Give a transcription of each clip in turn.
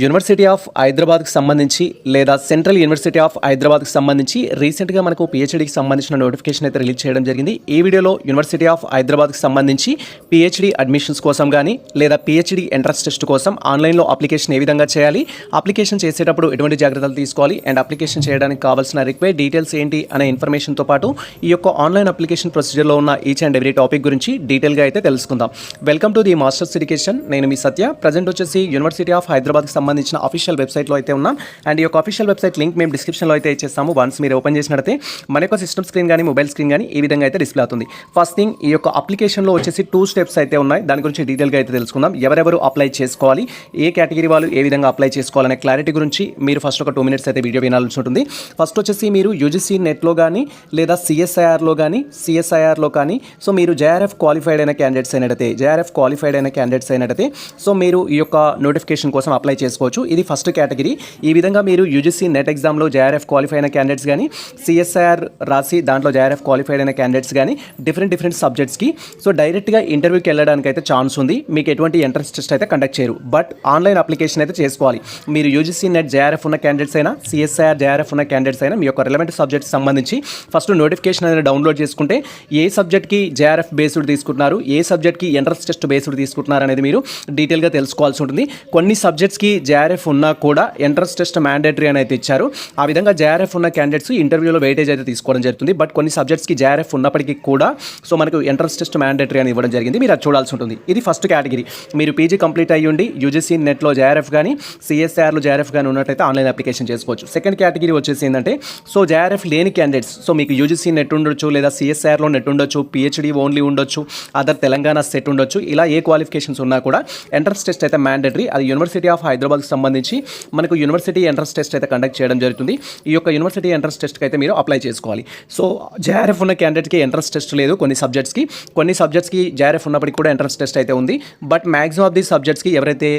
University of హైదరాబాద్కి సంబంధించి లేదా సెంట్రల్ యూనివర్సిటీ ఆఫ్ హైదరాబాద్కి సంబంధించి రీసెంట్గా మనకు పిహెచ్డీకి సంబంధించిన నోటిఫికేషన్ అయితే రిలీజ్ చేయడం జరిగింది. ఈ వీడియోలో యూనివర్సిటీ ఆఫ్ హైదరాబాద్కి సంబంధించి పిహెచ్డీ అడ్మిషన్స్ కోసం కానీ లేదా పిహెచ్డీ ఎంట్రన్స్ టెస్ట్ కోసం ఆన్లైన్లో అప్లికేషన్ ఏ విధంగా చేయాలి, అప్లికేషన్ చేసేటప్పుడు ఎటువంటి జాగ్రత్తలు తీసుకోవాలి అండ్ అప్లికేషన్ చేయడానికి కావాల్సిన రిక్వైర్డ్ డీటెయిల్స్ ఏంటి అనే ఇన్ఫర్మేషన్తో పాటు ఈ యొక్క ఆన్లైన్ అప్లికేషన్ ప్రొసీజర్లో ఉన్న ఈచ్ అండ్ ఎవ్రీ టాపిక్ గురించి డీటెయిల్గా అయితే తెలుసుకుందాం. Welcome to the masters education. నేను మీ సత్య. ప్రజెంట్ వచ్చేసి యూనివర్సిటీ ఆఫ్ హైదరాబాద్కి సంబంధించిన అఫీషియల్ వెబ్సైట్లో అయితే ఉన్నాం. అండ్ ఈ యొక్క అఫీషియల్ వెబ్సైట్ లింక్ మేము డిస్క్రిప్షన్లో అయితే ఇచ్చేస్తాము. వన్స్ మీరు ఓపెన్ చేసినట్లయితే మన యొక్క సిస్టమ్ స్క్రీన్ కానీ మొబైల్ స్క్రీన్ కానీ ఈ విధంగా అయితే డిస్ప్లే అవుతుంది. ఫస్ట్ థింగ్, ఈ యొక్క అప్లికేషన్లో వచ్చేసి 2 స్టెప్స్ అయితే ఉన్నాయి. దాని గురించి డీటెయిల్గా అయితే తెలుసుకుందాం. ఎవరెవరు అప్లై చేసుకోవాలి, ఏ కేటగిరీ వాళ్ళు ఏ విధంగా అప్లై చేసుకోవాలనే క్లారిటీ గురించి మీరు ఫస్ట్ ఒక 2 minutes అయితే వీడియో వినాల్సి ఉంటుంది. ఫస్ట్ వచ్చేసి మీరు యూజీసీ నెట్లో కానీ లేదా సిఎస్ఐఆర్లో కానీ సో మీరు జేఆర్ఎఫ్ క్వాలిఫైడ్ అయిన క్యాండిడేట్స్ అయినట్టయితే సో మీరు ఈ యొక్క నోటిఫికేషన్ కోసం అప్లై చేసుకోవచ్చు. ఇది ఫస్ట్ కేటగిరీ. ఈ విధంగా మీరు యూజీసీ నెట్ ఎగ్జామ్లో జేఆర్ఎఫ్ క్వాలిఫై అయిన క్యాండిడేట్స్ కానీ సిఎస్ఐఆర్ రాసి దాంట్లో జేఆర్ఎఫ్ క్వాలిఫైడ్ అయిన క్యాండిడేట్స్ కానీ డిఫరెంట్ సబ్జెక్ట్స్కి సో డైరెక్ట్గా ఇంటర్వ్యూకి వెళ్ళడానికి అయితే ఛాన్స్ ఉంది. మీకు ఎటువంటి ఎంట్రన్స్ టెస్ట్ అయితే కండక్ట్ చేయరు, బట్ ఆన్లైన్ అప్లికేషన్ అయితే చేసుకోవాలి. మీరు యూజీసీ నెట్ జేఆర్ఎఫ్ ఉన్న క్యాండిడేట్స్ అయినా సిఎస్ఐఆర్ జేఆర్ఎఫ్ ఉన్న క్యాండిడేట్స్ అయినా మీ యొక్క రిలవెంట్ సబ్జెక్ట్స్ సంబంధించి ఫస్ట్ నోటిఫికేషన్ అనేది డౌన్లోడ్ చేసుకుంటే ఏ సబ్జెక్ట్కి జేఆర్ఎఫ్ బేస్డ్ తీసుకుంటున్నారు, ఏ సబ్జెక్ట్కి ఎంట్రన్స్ టెస్ట్ బేస్డ్ తీసుకుంటున్నారు అనేది మీరు డీటెయిల్గా తెలుసుకోవాల్సి ఉంటుంది. కొన్ని సబ్జెక్ట్స్కి జేఆర్ఎఫ్ ఉన్నా కూడా ఎంట్రన్స్ టెస్ట్ మ్యాండేటరీ అని అయితే ఇచ్చారు. ఆ విధంగా జేఆర్ఎఫ్ ఉన్న క్యాండిడేట్స్ ఇంటర్వ్యూలో వెయిటేజ్ అయితే తీసుకోవడం జరుగుతుంది. బట్ కొన్ని సబ్జెక్ట్స్కి జేఆర్ఎఫ్ ఉన్నప్పటికీ కూడా సో మనకు ఎంట్రన్స్ టెస్ట్ మ్యాండేటరీ అని ఇవ్వడం జరిగింది. మీరు అది చూడాల్సి ఉంటుంది. ఇది ఫస్ట్ కేటగిరీ. మీరు పీజీ కంప్లీట్ అయ్యి ఉండి యూజీసీ నెట్లో జేఆర్ఎఫ్ కానీ సిఎస్ఆర్లో జేఆర్ఎఫ్ కానీ ఉన్నట్టయితే ఆన్లైన్ అప్లికేషన్ చేసుకోవచ్చు. సెకండ్ కేటగిరీ వచ్చేసి ఏంటంటే సో జేఆర్ఎఫ్ లేని క్యాండిడేట్స్, సో మీకు యూజీసీ నెట్ ఉండొచ్చు లేదా సిఎస్ఆర్లో నెట్ ఉండొచ్చు, పిహెచ్డీ ఓన్లీ ఉండొచ్చు, అదర్ తెలంగాణ సెట్ ఉండొచ్చు. ఇలా ఏ క్వాలిఫికేషన్స్ ఉన్నా కూడా ఎంట్రన్స్ టెస్ట్ అయితే మ్యాండేటరీ. అది యూనివర్సిటీ ఆఫ్ హైదరాబాద్కి సంబంధించి మనకు యూనివర్సిటీ ఎంట్రన్స్ టెస్ట్ అయితే కండక్ట్ చేయడం జరుగుతుంది. ఈ యొక్క యూనివర్సిటీ ఎంట్రన్స్ టెస్ట్కి అయితే మీరు అప్లై చేసుకోవాలి. సో జేఆర్ఎఫ్ ఉన్న క్యాండిడేట్కి ఎంట్రన్స్ టెస్ట్ లేదు. కొన్ని సబ్జెక్ట్స్కి జేఆర్ఎఫ్ ఉన్నప్పటికీ కూడా ఎంట్రన్స్ టెస్ట్ అయితే ఉంది. బట్ మ్యాక్సిమం ఆఫ్ ది సబ్జెక్ట్స్కి ఎవరైతే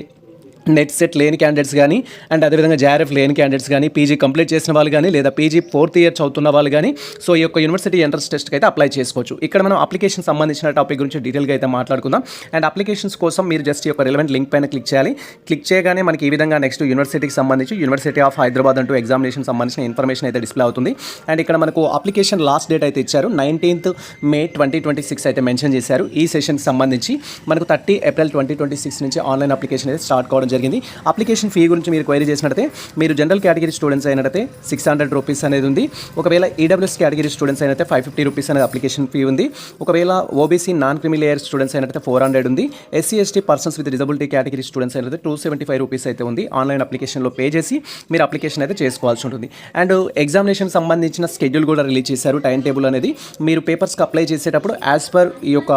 నెట్ సెట్ లేని క్యాండిడేట్స్ కానీ అండ్ అదేవిధంగా జేఆర్ఎఫ్ లేని క్యాండిడేట్స్ కానీ పీజీ కంప్లీట్ చేసిన వాళ్ళు కానీ లేదా పీజీ 4th year చదువుతున్న వాళ్ళు కానీ సో ఈ యొక్క యూనివర్సిటీ ఎంట్రన్స్ టెస్ట్కి అయితే అప్లై చేసుకోవచ్చు. ఇక్కడ మనం అప్లికేషన్ సంబంధించిన టాపిక్ గురించి డీటెయిల్గా అయితే మాట్లాడుకుందాం. అండ్ అప్లికేషన్స్ కోసం మీరు జస్ట్ ఈ యొక్క రిలవెంట్ లింక్ పైన క్లిక్ చేయాలి. క్లిక్ చేయగానే మనకి ఈ విధంగా నెక్స్ట్ యూనివర్సిటీకి సంబంధించి యూనివర్సిటీ ఆఫ్ హైదరాబాద్ అంటూ ఎగ్జామినేషన్ సంబంధించిన ఇన్ఫర్మేషన్ అయితే డిస్ప్లే అవుతుంది. అండ్ ఇక్కడ మనకు అప్లికేషన్ లాస్ట్ డేట్ అయితే ఇచ్చారు. 19th May 2026 అయితే మెన్షన్ చేశారు. ఈ సెషన్కి సంబంధించి మనకు 30 April 2026 నుంచి ఆన్లైన్ అప్లికేషన్ అయితే స్టార్ట్ కావడం జరిగింది. అప్లికేషన్ ఫీ గురించి మీరు క్వైరీ చేసినట్టయితే మీరు జనరల్ కేటగిరీ స్టూడెంట్స్ అయినట్టయితే 600 రూపీస్ అనేది ఉంది. ఒకవేళ ఈడబ్ల్యూఎస్ కేటగిరీ స్టూడెంట్స్ అయినైతే 550 రూపీస్ అనేది అప్లికేషన్ ఫీ ఉంది. ఒకవేళ OBC non creamy layer students అయినట్టయితే 400 ఉంది. SC ST persons with disability category students అయినైతే 275 రూపీస్ అయితే ఉంది. ఆన్లైన్ అప్లికేషన్లో పే చేసి మీరు అప్లికేషన్ అయితే చేసుకోవాల్సి ఉంటుంది. అండ్ ఎగ్జామినేషన్ సంబంధించిన స్కెడ్యూల్ కూడా రిలీజ్ చేశారు. టైం టేబుల్ అనేది మీరు పేపర్స్కి అప్లై చేసేటప్పుడు యాజ్ పర్ ఈ యొక్క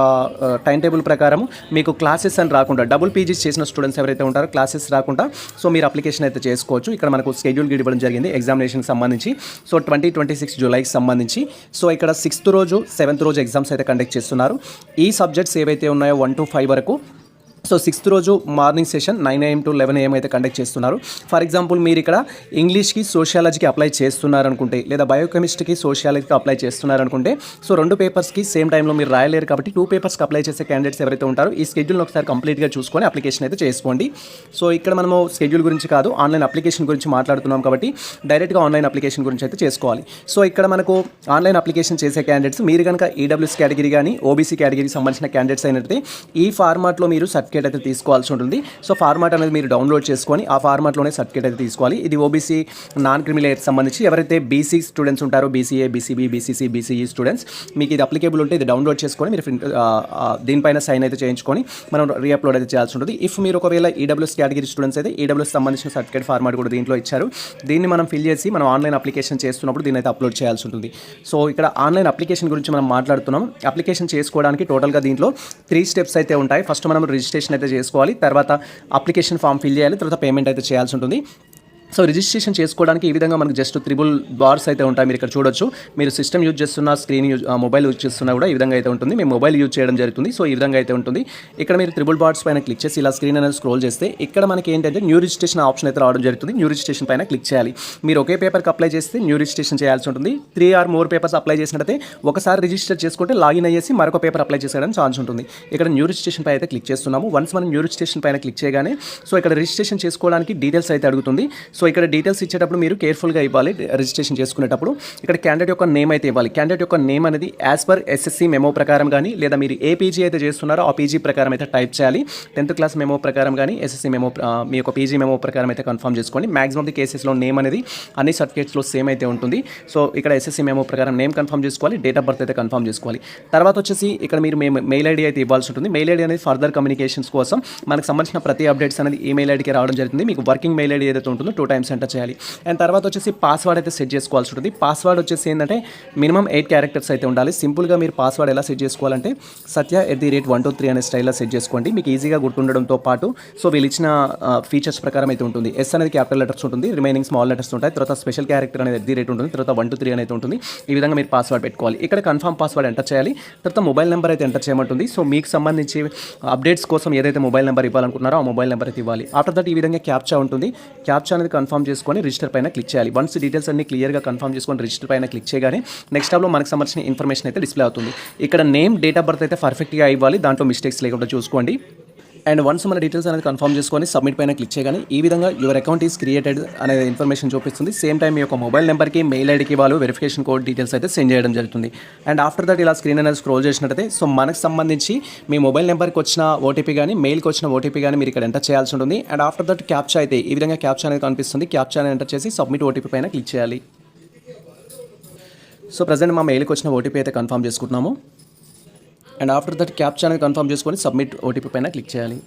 టైం టేబుల్ ప్రకారం మీకు క్లాసెస్ అని రాకుండా డబుల్ పీజీస్ చేసిన స్టూడెంట్స్ ఎవరైతే ఉంటారో క్లాసెస్ రాకుండా సో మీరు అప్లికేషన్ అయితే చేసుకోవచ్చు. ఇక్కడ మనకు స్కెడ్యూల్ ఇవ్వడం జరిగింది ఎగ్జామినేషన్కి సంబంధించి. సో 2026 జూలైకి సంబంధించి సో ఇక్కడ 6th రోజు 7th రోజు ఎగ్జామ్స్ అయితే కండక్ట్ చేస్తున్నారు. ఈ సబ్జెక్ట్స్ ఏవైతే ఉన్నాయో 1 to 5 వరకు సో 6th రోజు morning session 9 AM to 11 AM అయితే కండక్ట్ చేస్తున్నారు. ఫర్ ఎగ్జాంపుల్ మీరు ఇక్కడ ఇంగ్లీష్కి సోషియాలజీకి అప్లై చేస్తున్నారనుకుంటే లేదా బయోకెమిస్ట్రీకి సోషియాలజీకి అప్లై చేస్తున్నారనుకుంటే సో 2 పేపర్స్కి సేమ్ టైంలో మీరు రాయలేరు కాబట్టి 2 పేపర్స్కి అప్లై చేసే క్యాండిడేట్స్ ఎవరైతే ఉంటారో ఈ స్కెడ్యూల్ని ఒకసారి కంప్లీట్గా చూసుకొని అప్లికేషన్ అయితే చేసుకోండి. సో ఇక్కడ మనము స్కెడ్యూల్ గురించి కాదు ఆన్లైన్ అప్లికేషన్ గురించి మాట్లాడుతున్నాం కాబట్టి డైరెక్ట్గా ఆన్లైన్ అప్లికేషన్ గురించి అయితే చేసుకోవాలి. సో ఇక్కడ మనకు ఆన్లైన్ అప్లికేషన్ చేసే క్యాండిడేట్స్ మీరు కనుక ఈడబ్ల్యూఎస్ కేటగిరీ కానీ ఓబీసీ కేటగిరీకి సంబంధించిన క్యాండిడేట్స్ అయినట్లయితే ఈ ఫార్మాట్లో మీరు సర్టిఫికేట్ అయితే తీసుకోవాల్సి ఉంటుంది. సో ఫార్మాట్ అనేది మీరు డౌన్లోడ్ చేసుకొని ఆ ఫార్మాట్లోనే సర్టిఫికేట్ అయితే తీసుకోవాలి. ఇది ఓబీసీ నాన్ క్రిమిలేయర్కి సంబంధించి ఎవరైతే బీసీ స్టూడెంట్స్ ఉంటారో BCA BCB BCC BCE students మీకు ఇది అప్లికేబుల్ ఉంటే ఇది డౌన్లోడ్ చేసుకొని మీరు దీనిపైన సైన్ అయితే చేయించుకొని మనం రీఅప్లోడ్ అయితే చేయాల్సి ఉంటుంది. ఇఫ్ మీరు ఒకవేళ ఈడబ్ల్యూఎస్ కేటగిరీ స్టూడెంట్స్ అయితే ఈడబ్ల్యూఎస్ సంబంధించిన సర్టిఫికేట్ ఫార్మాట్ కూడా దీంట్లో ఇచ్చారు. దీన్ని మనం ఫిల్ చేసి మనం ఆన్లైన్ అప్లికేషన్ చేస్తున్నప్పుడు దీన్ని అయితే అప్లోడ్ చేయాల్సి ఉంటుంది. సో ఇక్కడ ఆన్లైన్ అప్లికేషన్ గురించి మనం మాట్లాడుతున్నాం. అప్లికేషన్ చేసుకోవడానికి టోటల్గా దీంట్లో 3 steps అయితే ఉంటాయి. ఫస్ట్ మనం రిజిస్ట్రేషన్ అయితే చేసుకోవాలి, తర్వాత అప్లికేషన్ ఫామ్ ఫిల్ చేయాలి, తర్వాత పేమెంట్ అయితే చేయాల్సి ఉంటుంది. సో రిజిస్ట్రేషన్ చేసుకోవడానికి ఈ విధంగా మనకు జస్ట్ త్రిబుల్ బార్స్ అయితే ఉంటాయి. మీరు ఇక్కడ చూడొచ్చు. మీరు సిస్టమ్ యూజ్ చేస్తున్న, స్క్రీన్ మొబైల్ యూజ్ చేస్తున్నా కూడా ఈ విధంగా అయితే ఉంటుంది. మేము మొబైల్ యూజ్ చేయడం జరుగుతుంది. సో ఈ విధంగా అయితే ఉంటుంది. ఇక్కడ మీరు త్రిబుల్ బార్స్ పైన క్లిక్ చేసి ఇలా స్క్రీన్ అనేది స్క్రోల్ చేస్తే ఇక్కడ మనకి ఏంటంటే న్యూ రిజిస్ట్రేషన్ ఆప్షన్ అయితే రావడం జరుగుతుంది. న్యూ రిజిస్ట్రేషన్ పైన క్లిక్ చేయాలి. మీరు ఒకే పేపర్కి అప్లై చేస్తే న్యూ రిజిస్ట్రేషన్ చేయాల్సి ఉంటుంది. 3 or more పేపర్స్ అప్లై చేసినట్టయితే ఒకసారి రిజిస్టర్ చేసుకుంటే లాగిన్ అయ్యేసి మరొక పేపర్ అప్లై చేసేయడానికి ఛాన్స్ ఉంటుంది. ఇక్కడ న్యూ రిజిస్ట్రేషన్ పై అయితే క్లిక్ చేస్తున్నాము. వన్స్ మనం న్యూ రిజిస్ట్రేషన్ పైన క్లిక్ చేయగానే సో ఇక్కడ రిజిస్ట్రేషన్ చేసుకోవడానికి డీటెయిల్స్ అయితే అడుగుతుంది. సో ఇక్కడ డీటెయిల్స్ ఇచ్చేటప్పుడు మీరు కేర్ఫుల్గా ఇవ్వాలి. రిజిస్ట్రేషన్ చేసుకునేటప్పుడు ఇక్కడ క్యాండిడేట్ యొక్క నేమ్ అయితే ఇవ్వాలి. క్యాండిడేట్ యొక్క నేమ్ అనేది యాజ్ పర్ ఎస్ఎస్సి మెమో ప్రకారం కానీ లేదా మీరు ఏ పీజీ అయితే చేస్తున్నారో ఆ పీజీ ప్రకారం అయితే టైప్ చేయాలి. 10th క్లాస్ మెమో ప్రకారం కానీ ఎస్ఎస్సి మెమో మీ యొక్క పీజీ మెమో ప్రకారం అయితే కన్ఫర్మ్ చేసుకోండి. మ్యాక్సిమం ది కేసెస్లో నేమ్ అనేది అన్ని సర్టిఫికేట్స్లో సేమ్ అయితే ఉంటుంది. సో ఇక్కడ ఎస్ఎస్సి మెమో ప్రకారం నేమ్ కన్ఫర్మ్ చేసుకోవాలి. డేట్ ఆఫ్ బర్త్ అయితే కన్ఫర్మ్ చేసుకోవాలి. తర్వాత వచ్చేసి ఇక్కడ మీరు మెయిల్ ఐడి అయితే ఇవ్వాల్సి ఉంటుంది. మెయిల్ ఐడి అనేది ఫర్దర్ కమ్యూనికేషన్స్ కోసం మనకు సంబంధించిన ప్రతి అప్డేట్స్ అనేది ఈమెయిల్ ఐడికి రావడం జరుగుతుంది. మీకు వర్కింగ్ మెయిల్ ఐడి ఏదైతే ఉంటుందో 2 times ఎంటర్ చేయాలి. అండ్ తర్వాత వచ్చేసి పాస్వర్డ్ అయితే సెట్ చేసుకోవాల్సి ఉంటుంది. పాస్వర్డ్ వచ్చేసి ఏంటంటే మినిమం 8 characters అయితే ఉండాలి. సింపుల్గా మీరు పాస్వర్డ్ ఎలా సెట్ చేసుకోవాలంటే satya@123 అనే స్టైల్లో సెట్ చేసుకోండి. మీకు ఈజీగా గుర్తుండడంతో పాటు సో వీళ్ళు ఇచ్చిన ఫీచర్స్ ప్రకారం అయితే ఉంటుంది. ఎస్ అనేది క్యాపిటల్ లెటర్స్ ఉంటుంది, రిమైనింగ్ స్మాల్ లెటర్స్ ఉంటాయి. తర్వాత స్పెషల్ క్యారెక్టర్ అనేది ఉంటుంది, తర్వాత 123 అనేది ఉంటుంది. ఈ విధంగా మీరు పాస్వర్డ్ పెట్టుకోవాలి. ఇక్కడ కన్ఫర్మ్ పాస్వర్డ్ ఎంటర్ చేయాలి. తర్వాత మొబైల్ నెంబర్ అయితే ఎంటర్ చేయమంటుంది. సో మీకు సంబంధించి అప్డేట్స్ కోసం ఏదైతే మొబైల్ నెంబర్ ఇవ్వాలనుకున్నారో ఆ మొబైల్ నెంబర్ అయితే ఇవ్వాలి. ఆఫ్టర్ దట్ ఈ విధంగా క్యాప్చా ఉంటుంది. క్యాప్చా అనేది కన్ఫర్మ్ చేసుకొని రిజిస్టర్ పైన క్లిక్ చేయాలి. వన్స్ డీటెయిల్స్ అన్ని క్లియర్గా కన్ఫర్మ్ చేసుకొని రిజిస్టర్ పైన క్లిక్ చేయగానే నెక్స్ట్ టాబ్లో మనకు సంబంధించిన ఇన్ఫర్మేషన్ అయితే డిస్ప్లే అవుతుంది. ఇక్కడ నేమ్, డేట్ ఆఫ్ బర్త్ అయితే పర్ఫెక్ట్గా ఇవ్వాలి. దాంట్లో మిస్టేక్స్ లేకుండా చూసుకోండి. అండ్ వన్స్ మన డీటెయిల్స్ అనేది కన్ఫర్మ్ చేసుకొని సబ్మిట్ పైన క్లిక్ చేయగానే ఈ విధంగా యువర్ అకౌంట్ ఈస్ క్రియేటెడ్ అనే ఇన్ఫర్మేషన్ చూపిస్తుంది. సేమ్ టైం మీ యొక్క మొబైల్ నెంబర్కి, మెయిల్ ఐడికి వాళ్ళు వెరిఫికేషన్ కోడ్ డీటెయిల్స్ అయితే సెండ్ చేయడం జరుగుతుంది. అండ్ ఆఫ్టర్ దట్ ఇలా స్క్రీన్ అనేది స్క్రోల్ చేసినట్టయితే సో మనకు సంబంధించి మీ మొబైల్ నెంబర్కి వచ్చిన ఓటీపీ కానీ, మెయిల్కి వచ్చిన ఓటీపీ కానీ మీరు ఇక్కడ ఎంటర్ చేయాల్సి ఉంటుంది. అండ్ ఆఫ్టర్ దట్ క్యాప్చా అయితే ఈ విధంగా క్యాప్చా అనేది కనిపిస్తుంది. క్యాప్చా అనేది ఎంటర్ చేసి సబ్మిట్ ఓటీపీ పైన క్లిక్ చేయాలి. సో ప్రజెంట్ మా మెయిల్కి వచ్చిన ఓటీపీ అయితే కన్ఫర్మ్ చేసుకుంటున్నాము. అండ్ ఆఫ్టర్ దట్ క్యాప్చా అనేది కన్ఫర్మ్ చేసుకొని సబ్మిట్ ఓటీపీ పైన క్లిక్ చేయాలి.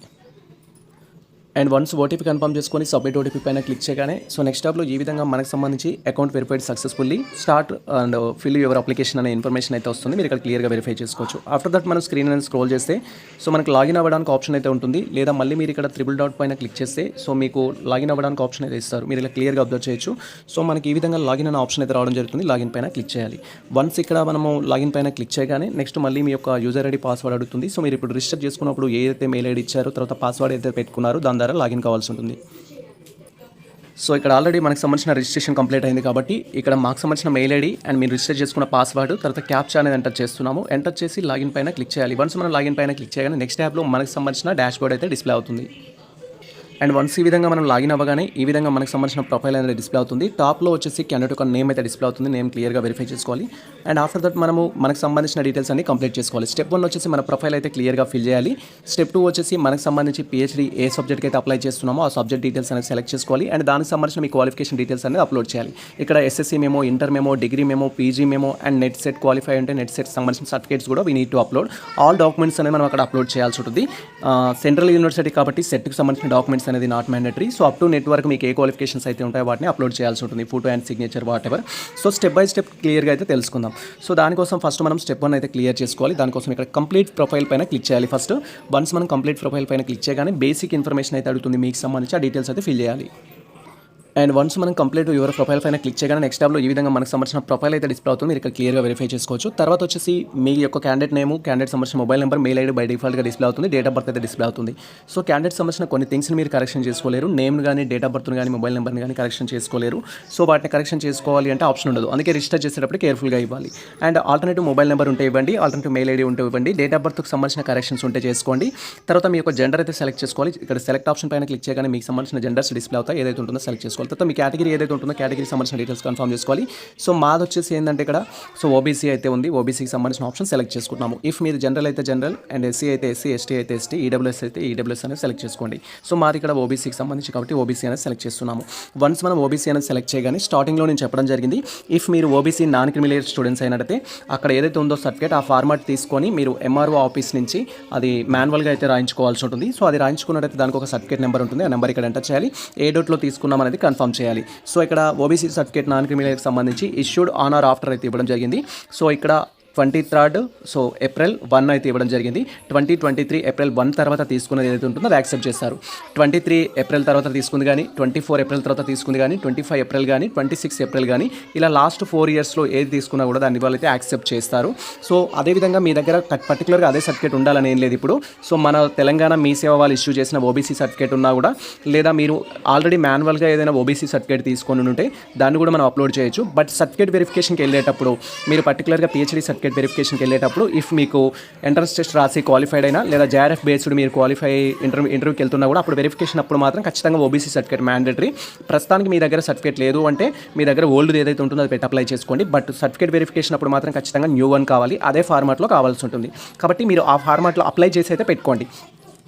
అండ్ వన్స్ ఓటీపీ కన్ఫర్మ్ చేసుకొని సబ్మిట్ ఓటీపీ పైన క్లిక్ చేయగానే సో నెక్స్ట్ టాబ్లో ఈ విధంగా మనకు సంబంధించి account verified successfully, start and fill your application అనే ఇన్ఫర్మేషన్ అయితే వస్తుంది. మీరు ఇక్కడ క్లియర్గా వెరిఫై చేసుకోవచ్చు. ఆఫ్టర్ దట్ మనం స్క్రీన్ అనేది స్క్రోల్ చేస్తే సో మనకు లాగిన్ అవ్వడానికి ఆప్షన్ అయితే ఉంటుంది. లేదా మళ్ళీ మీరు ఇక్కడ త్రిబుల్ డాట్ పైన క్లిక్ చేస్తే సో మీకు లాగిన్ అవ్వడానికి ఆప్షన్ అయితే ఇస్తారు. మీరు ఇలా క్లియర్గా అబ్జర్వ్ చేయొచ్చు. సో మనకి ఈ విధంగా లాగిన్ అనే ఆప్షన్ అయితే రావడం జరుగుతుంది. లాగిన్ పైన క్లిక్ చేయాలి. వన్స్ ఇక్కడ మనము లాగిన్ పైన క్లిక్ చేయగానే నెక్స్ట్ మళ్ళీ మీ యొక్క యూజర్ ఐడి, పాస్వర్డ్ అడుగుతుంది. సో మీరు ఇప్పుడు రిజిస్టర్ చేసుకున్నప్పుడు ఏదైతే మెయిల్ ఐడి ఇచ్చారో, తర్వాత పాస్వర్డ్ అయితే పెట్టుకున్నారో దాని ద్వారా లాగిన్ కావాల్సి ఉంటుంది. సో ఇక్కడ ఆల్రెడీ మనకు సంబంధించిన రిజిస్ట్రేషన్ కంప్లీట్ అయింది కాబట్టి ఇక్కడ మాకు సంబంధించిన మెయిల్ ఐడి అండ్ మీరు రిజిస్టర్ చేసుకున్న పాస్వర్డ్, తర్వాత క్యాప్చా అనేది ఎంటర్ చేస్తున్నాము. ఎంటర్ చేసి లాగిన్ పైన క్లిక్ చేయాలి. వన్స్ మనం లాగిన్ పైన క్లిక్ చేయగానే నెక్స్ట్ యాప్లో మనకు సంబంధించిన డాష్ బోర్డ్ అయితే డిస్ప్లే అవుతుంది. అండ్ వన్స్ ఈ విధంగా మనం లాగిన్ అవ్వగానే ఈ విధంగా మనకు సంబంధించిన ప్రొఫైల్ అనేది డిస్ప్లే అవుతుంది. టాప్లో వచ్చేసి క్యాండిడేట్ యొక్క నేమ్ అయితే డిస్ప్లే అవుతుంది. నేమ్ క్లియర్గా వెరిఫై చేసుకోవాలి. అండ్ ఆఫ్టర్ దట్ మనకు సంబంధించిన డీటెయిల్స్ అన్ని కంప్లీట్ చేసుకోవాలి. స్టెప్ 1 వచ్చేసి మన ప్రొఫైల్ అయితే క్లియర్గా ఫిల్ చేయాలి. స్టెప్ 2 వచ్చేసి మనకు సంబంధించి పిహెచ్డీ ఏ సబ్జెక్ట్కి అయితే అప్లై చేస్తున్నామో ఆ సబ్జెక్ట్ డీటెయిల్స్ అనేది సెలెక్ట్ చేసుకోవాలి. అండ్ దానికి సంబంధించిన మీ క్వాలిఫికేషన్ డీటెయిల్స్ అనేది అప్లోడ్ చేయాలి. ఇక్కడ SSC memo, inter memo, degree memo, PG memo and net set qualify ఉంటే నెట్ సెట్ సంబంధించిన సర్టిఫికేట్స్ కూడా we need to upload. All documents అనేది మనం అక్కడ అప్లోడ్ చేయాల్సి ఉంటుంది. సెంట్రల్ యూనివర్సిటీ కాబట్టి సెట్కి సంబంధించిన డాక్యుమెంట్స్ అనేది not mandatory. So up to network మీకు ఏ క్వాలిఫికేషన్స్ అయితే ఉంటాయో వాటిని అప్లోడ్ చేయాల్సి ఉంటుంది. Photo and signature what ever. So step by step క్లియర్గా అయితే తెలుసుకుందాం. సో దానికోసం ఫస్ట్ మనం స్టెప్ 1 అయితే క్లియర్ చేసుకోవాలి. దానికోసం ఇక్కడ కంప్లీట్ ప్రొఫైల్ పైన క్లిక్ చేయాలి. ఫస్ట్ వన్స్ మనం కంప్లీట్ ప్రొఫైల్ పైన క్లిక్ చేయగానే బేసిక్ ఇన్ఫర్మేషన్ అయితే అడుగుతుంది. మీకు సంబంధించి ఆ డీటెయిల్స్ అయితే ఫిల్ చేయాలి. అండ్ వన్స్ మనం కంప్లీట్ యువర్ ప్రొఫైల్ పైన క్లిక్ చేయగానే నెక్స్ట్ టాబ్లో ఈ విధంగా మనకు సంబంధించిన ప్రొఫైల్ అయితే డిస్ప్లే అవుతుంది. మీరు ఇక్కడ క్లియర్గా వెరిఫై చేసుకోవచ్చు. తర్వాత వచ్చేసి మీ యొక్క క్యాండిడేట్ నేమ్, క్యాండిడేట్ సంబంధించిన mobile number, mail ID by డిఫాల్ట్గా డిస్ప్లే అవుతుంది. డేట్ ఆఫ్ బర్త్ అయితే డిస్ప్లే అవుతుంది. సో క్యాండిడేట్ సంబంధించిన కొన్ని థింగ్స్ని మీరు కరెక్షన్ చేసుకోలేరు. నేమ్ కానీ, డేట్ ఆఫ్ బర్త్ని కానీ, మొబైల్ నెంబర్ని కానీ కరెక్షన్ చేసుకోలేరు. సో వాటిని కరెక్షన్ చేసుకోవాలి అంటే ఆప్షన్ ఉండదు. అందుకే రిజిస్టర్ చేసేటప్పుడు కేర్ఫుల్గా ఇవ్వాలి. అండ్ ఆల్టర్నేటివ్ మొబైల్ నెంబర్ ఉంటే ఇవ్వండి, ఆల్టర్నేటివ్ మెయిల్ ఐడి ఉంటే ఇవ్వండి. డేట్ ఆఫ్ బర్త్కి సంబంధించిన కరెక్షన్స్ ఉంటే చేసుకోండి. తర్వాత మీ యొక్క జెండర్ అయితే సెలెక్ట్ చేసుకోవాలి. ఇక్కడ సెలెక్ట్ ఆప్షన్ పైన క్లిక్ చేయగానే మీకు సంబంధించిన జెండర్స్ డిస్ప్లే అవుతాయి. ఏదైతే ఉంటుందో సెలెక్ట్ చేసుకోవాలి. తర్వాత మీ కేటగిరీ ఏదైతే ఉంటుందో కేటగిరీ సంబంధించిన డీటెయిల్స్ కన్ఫర్మ్ చేసుకోవాలి. సో మాది వచ్చేసి ఏంటంటే ఇక్కడ సో ఓబీసీ అయితే ఉంది. ఓబీసీకి సంబంధించిన ఆప్షన్ సెలెక్ట్ చేసుకుంటున్నాము. ఇఫ్ మీరు జనరల్ అయితే జనరల్ అండ్ ఎస్సీ అయితే ఎస్సీ, ఎస్టీ అయితే ఎస్టీ, ఈడబ్ల్యూఎస్ అయితే ఈడబ్ల్యూఎస్ అనేది సెలెక్ట్ చేసుకోండి. సో మాది ఇక్కడ ఓబీసీకి సంబంధించి కాబట్టి ఓబీసీ అనేది సెలెక్ట్ చేస్తున్నాము. వన్స్ మనం ఓబీసీ అనేది సెలెక్ట్ చేయగానే స్టార్టింగ్లో నేను చెప్పడం జరిగింది. ఇఫ్ మీరు ఓబీసీ నాన్ క్రిమిలేయర్ స్టూడెంట్స్ అయినట్టయితే అక్కడ ఏదైతే ఉందో సర్టిఫికేట్ ఆ ఫార్మాట్ తీసుకొని మీరు ఎంఆర్ఓ ఆఫీస్ నుంచి అది మాన్యువల్గా అయితే రాయించుకోవాల్సి ఉంటుంది. సో అది రాయించుకున్నట్టయితే దానికి ఒక సర్టిఫికేట్ నెంబర్ ఉంటుంది. ఆ నెంబర్ ఇక్కడ ఎంటర్ చేయాలి. ఏ డేట్లో తీసుకున్నాం అనేది కన్ఫర్మ్ చేయాలి. సో ఇక్కడ ఓబీసీ సర్టిఫికేట్ నాన్ క్రిమిలేయర్కి సంబంధించి ఇష్యూడ్ ఆన్ ఆర్ ఆఫ్టర్ అయితే ఇవ్వడం జరిగింది. సో ఇక్కడ 23 సో ఏప్రిల్ 1 అయితే ఇవ్వడం జరిగింది. 2023 ఏప్రిల్ 1 తర్వాత తీసుకున్నది ఏదైతే ఉంటుందో అది యాక్సెప్ట్ చేస్తారు. 23 ఏప్రిల్ తర్వాత తీసుకుంది కానీ, 24 ఏప్రిల్ తర్వాత తీసుకుంది కానీ, 25 ఏప్రిల్ కానీ, 26 ఏప్రిల్ కానీ, ఇలా లాస్ట్ 4 ఇయర్స్లో ఏది తీసుకున్నా కూడా దాన్ని వాళ్ళైతే యాక్సెప్ట్ చేస్తారు. సో అదేవిధంగా మీ దగ్గర పర్టికులర్గా అదే సర్టిఫికేట్ ఉండాలని ఏం లేదు ఇప్పుడు. సో మన తెలంగాణ మీ సేవ వాళ్ళు ఇష్యూ చేసిన ఓబీసీ సర్టిఫికేట్ ఉన్నా కూడా, లేదా మీరు ఆల్రెడీ మాన్యువల్గా ఏదైనా ఓబీసీ సర్టిఫికేట్ తీసుకొని ఉంటే దాన్ని కూడా మనం అప్లోడ్ చేయొచ్చు. బట్ సర్టిఫికేట్ వెరిఫికేషన్కి వెళ్ళేటప్పుడు మీరు పర్టికులర్గా పిహెచ్డీ సర్టిఫికేట్ వెరిఫికేషన్కి వెళ్ళేటప్పుడు ఇఫ్ మీకు ఎంట్రన్స్ టెస్ట్ రాసి క్వాలిఫైడ్ అయినా, లేదా జేఆర్ఎఫ్ బేస్డ్ మీరు క్వాలిఫై ఇంటర్వ్యూకి వెళ్తున్నా కూడా అప్పుడు వెరిఫికేషన్ అప్పుడు మాత్రం ఖచ్చితంగా ఓబీసీ సర్టిఫికేట్ మ్యాండేటరీ. ప్రస్తుతానికి మీ దగ్గర సర్టిఫికేట్ లేదు అంటే మీ దగ్గర ఓల్డ్ ఏదైతే ఉంటుందో అది పెట్టి అప్లై చేసుకోండి. బట్ సర్టిఫికేట్ వెరిఫికేషన్ అప్పుడు మాత్రం ఖచ్చితంగా న్యూ వన్ కావాలి, అదే ఫార్మాట్లో కావాల్సి ఉంటుంది. కాబట్టి మీరు ఆ ఫార్మాట్లో అప్లై చేసి అయితే పెట్టుకోండి.